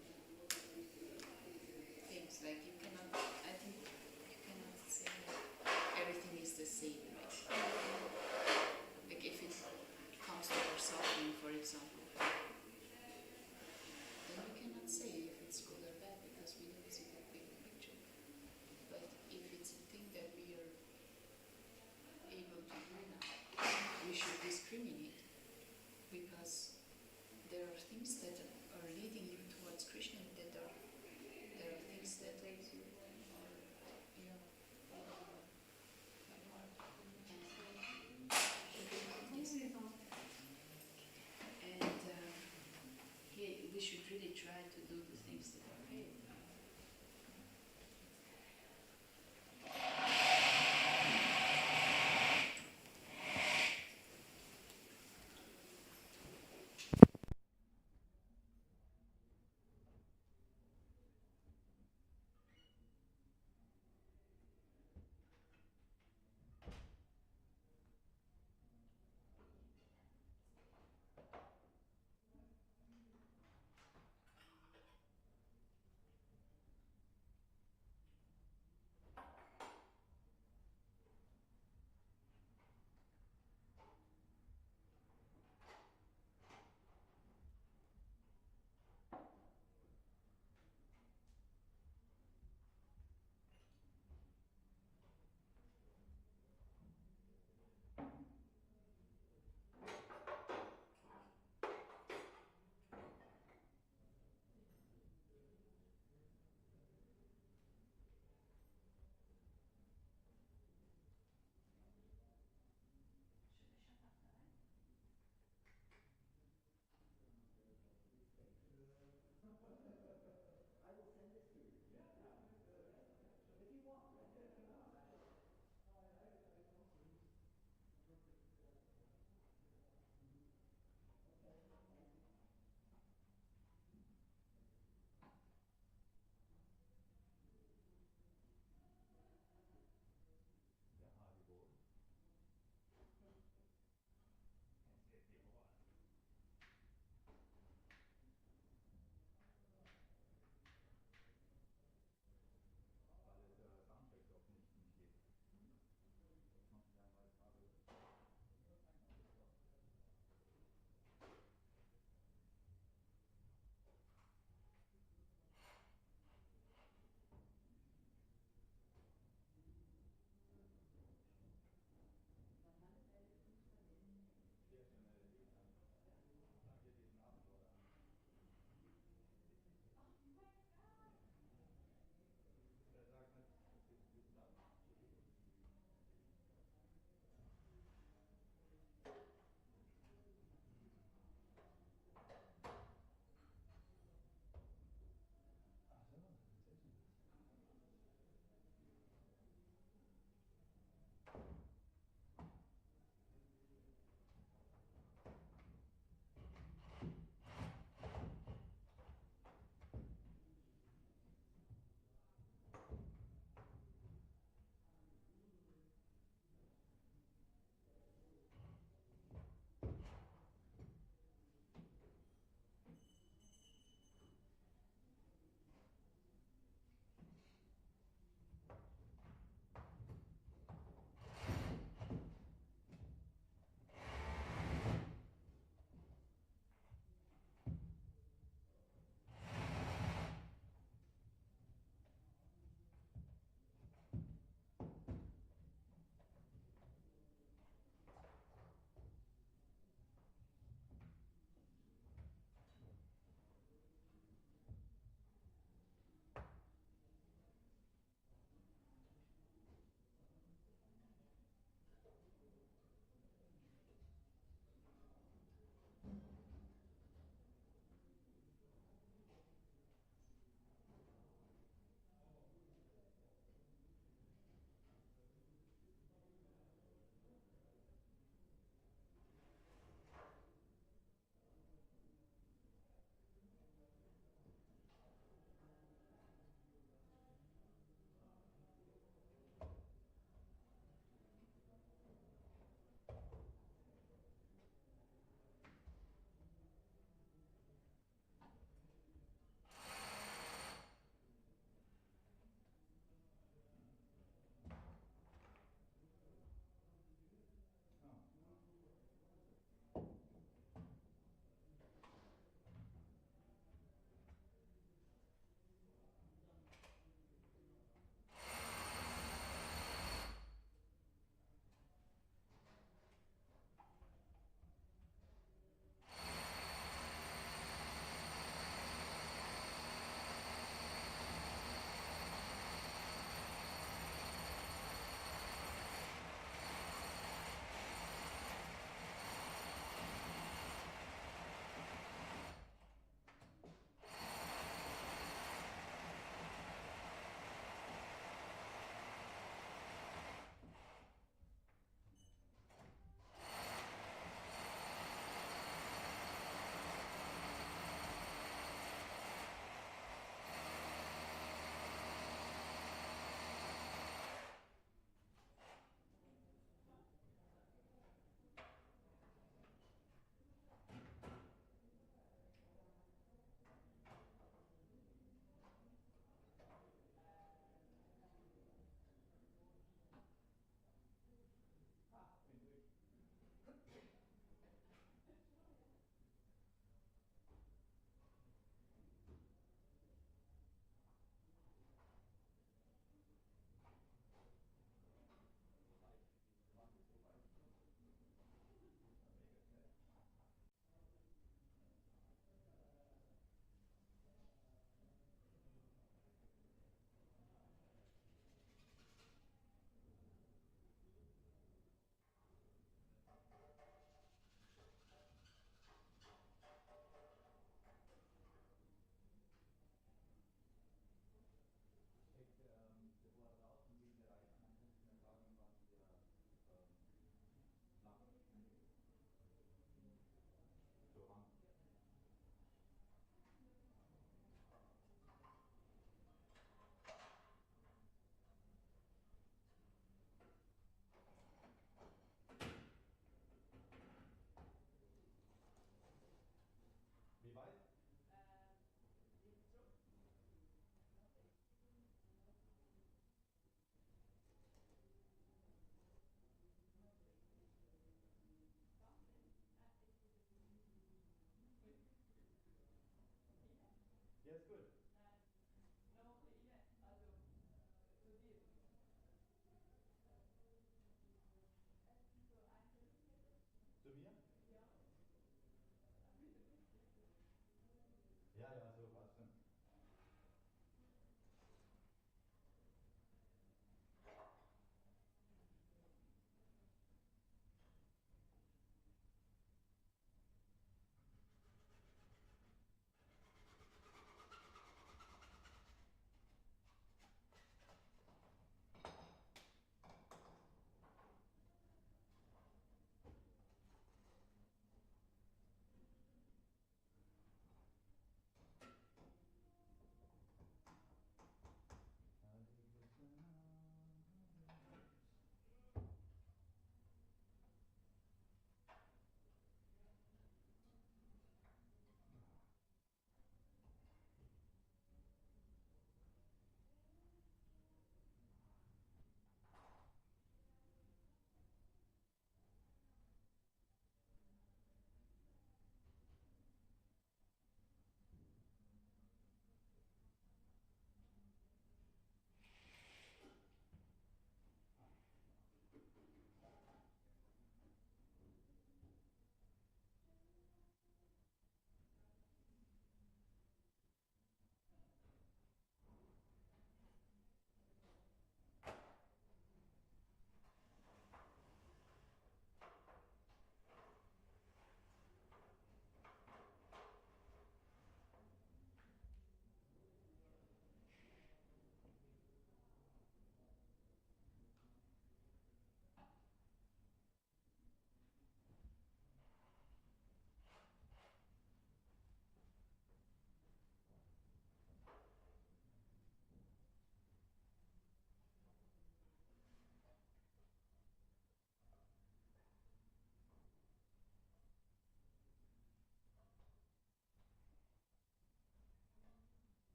[SPEAKER 4] things, like you cannot, I think you cannot say everything is the same, right? Like if it comes to our suffering, for example, then we cannot say if it's good or bad because we don't see the big picture. But if it's a thing that we are able to do now, we should discriminate because there are things that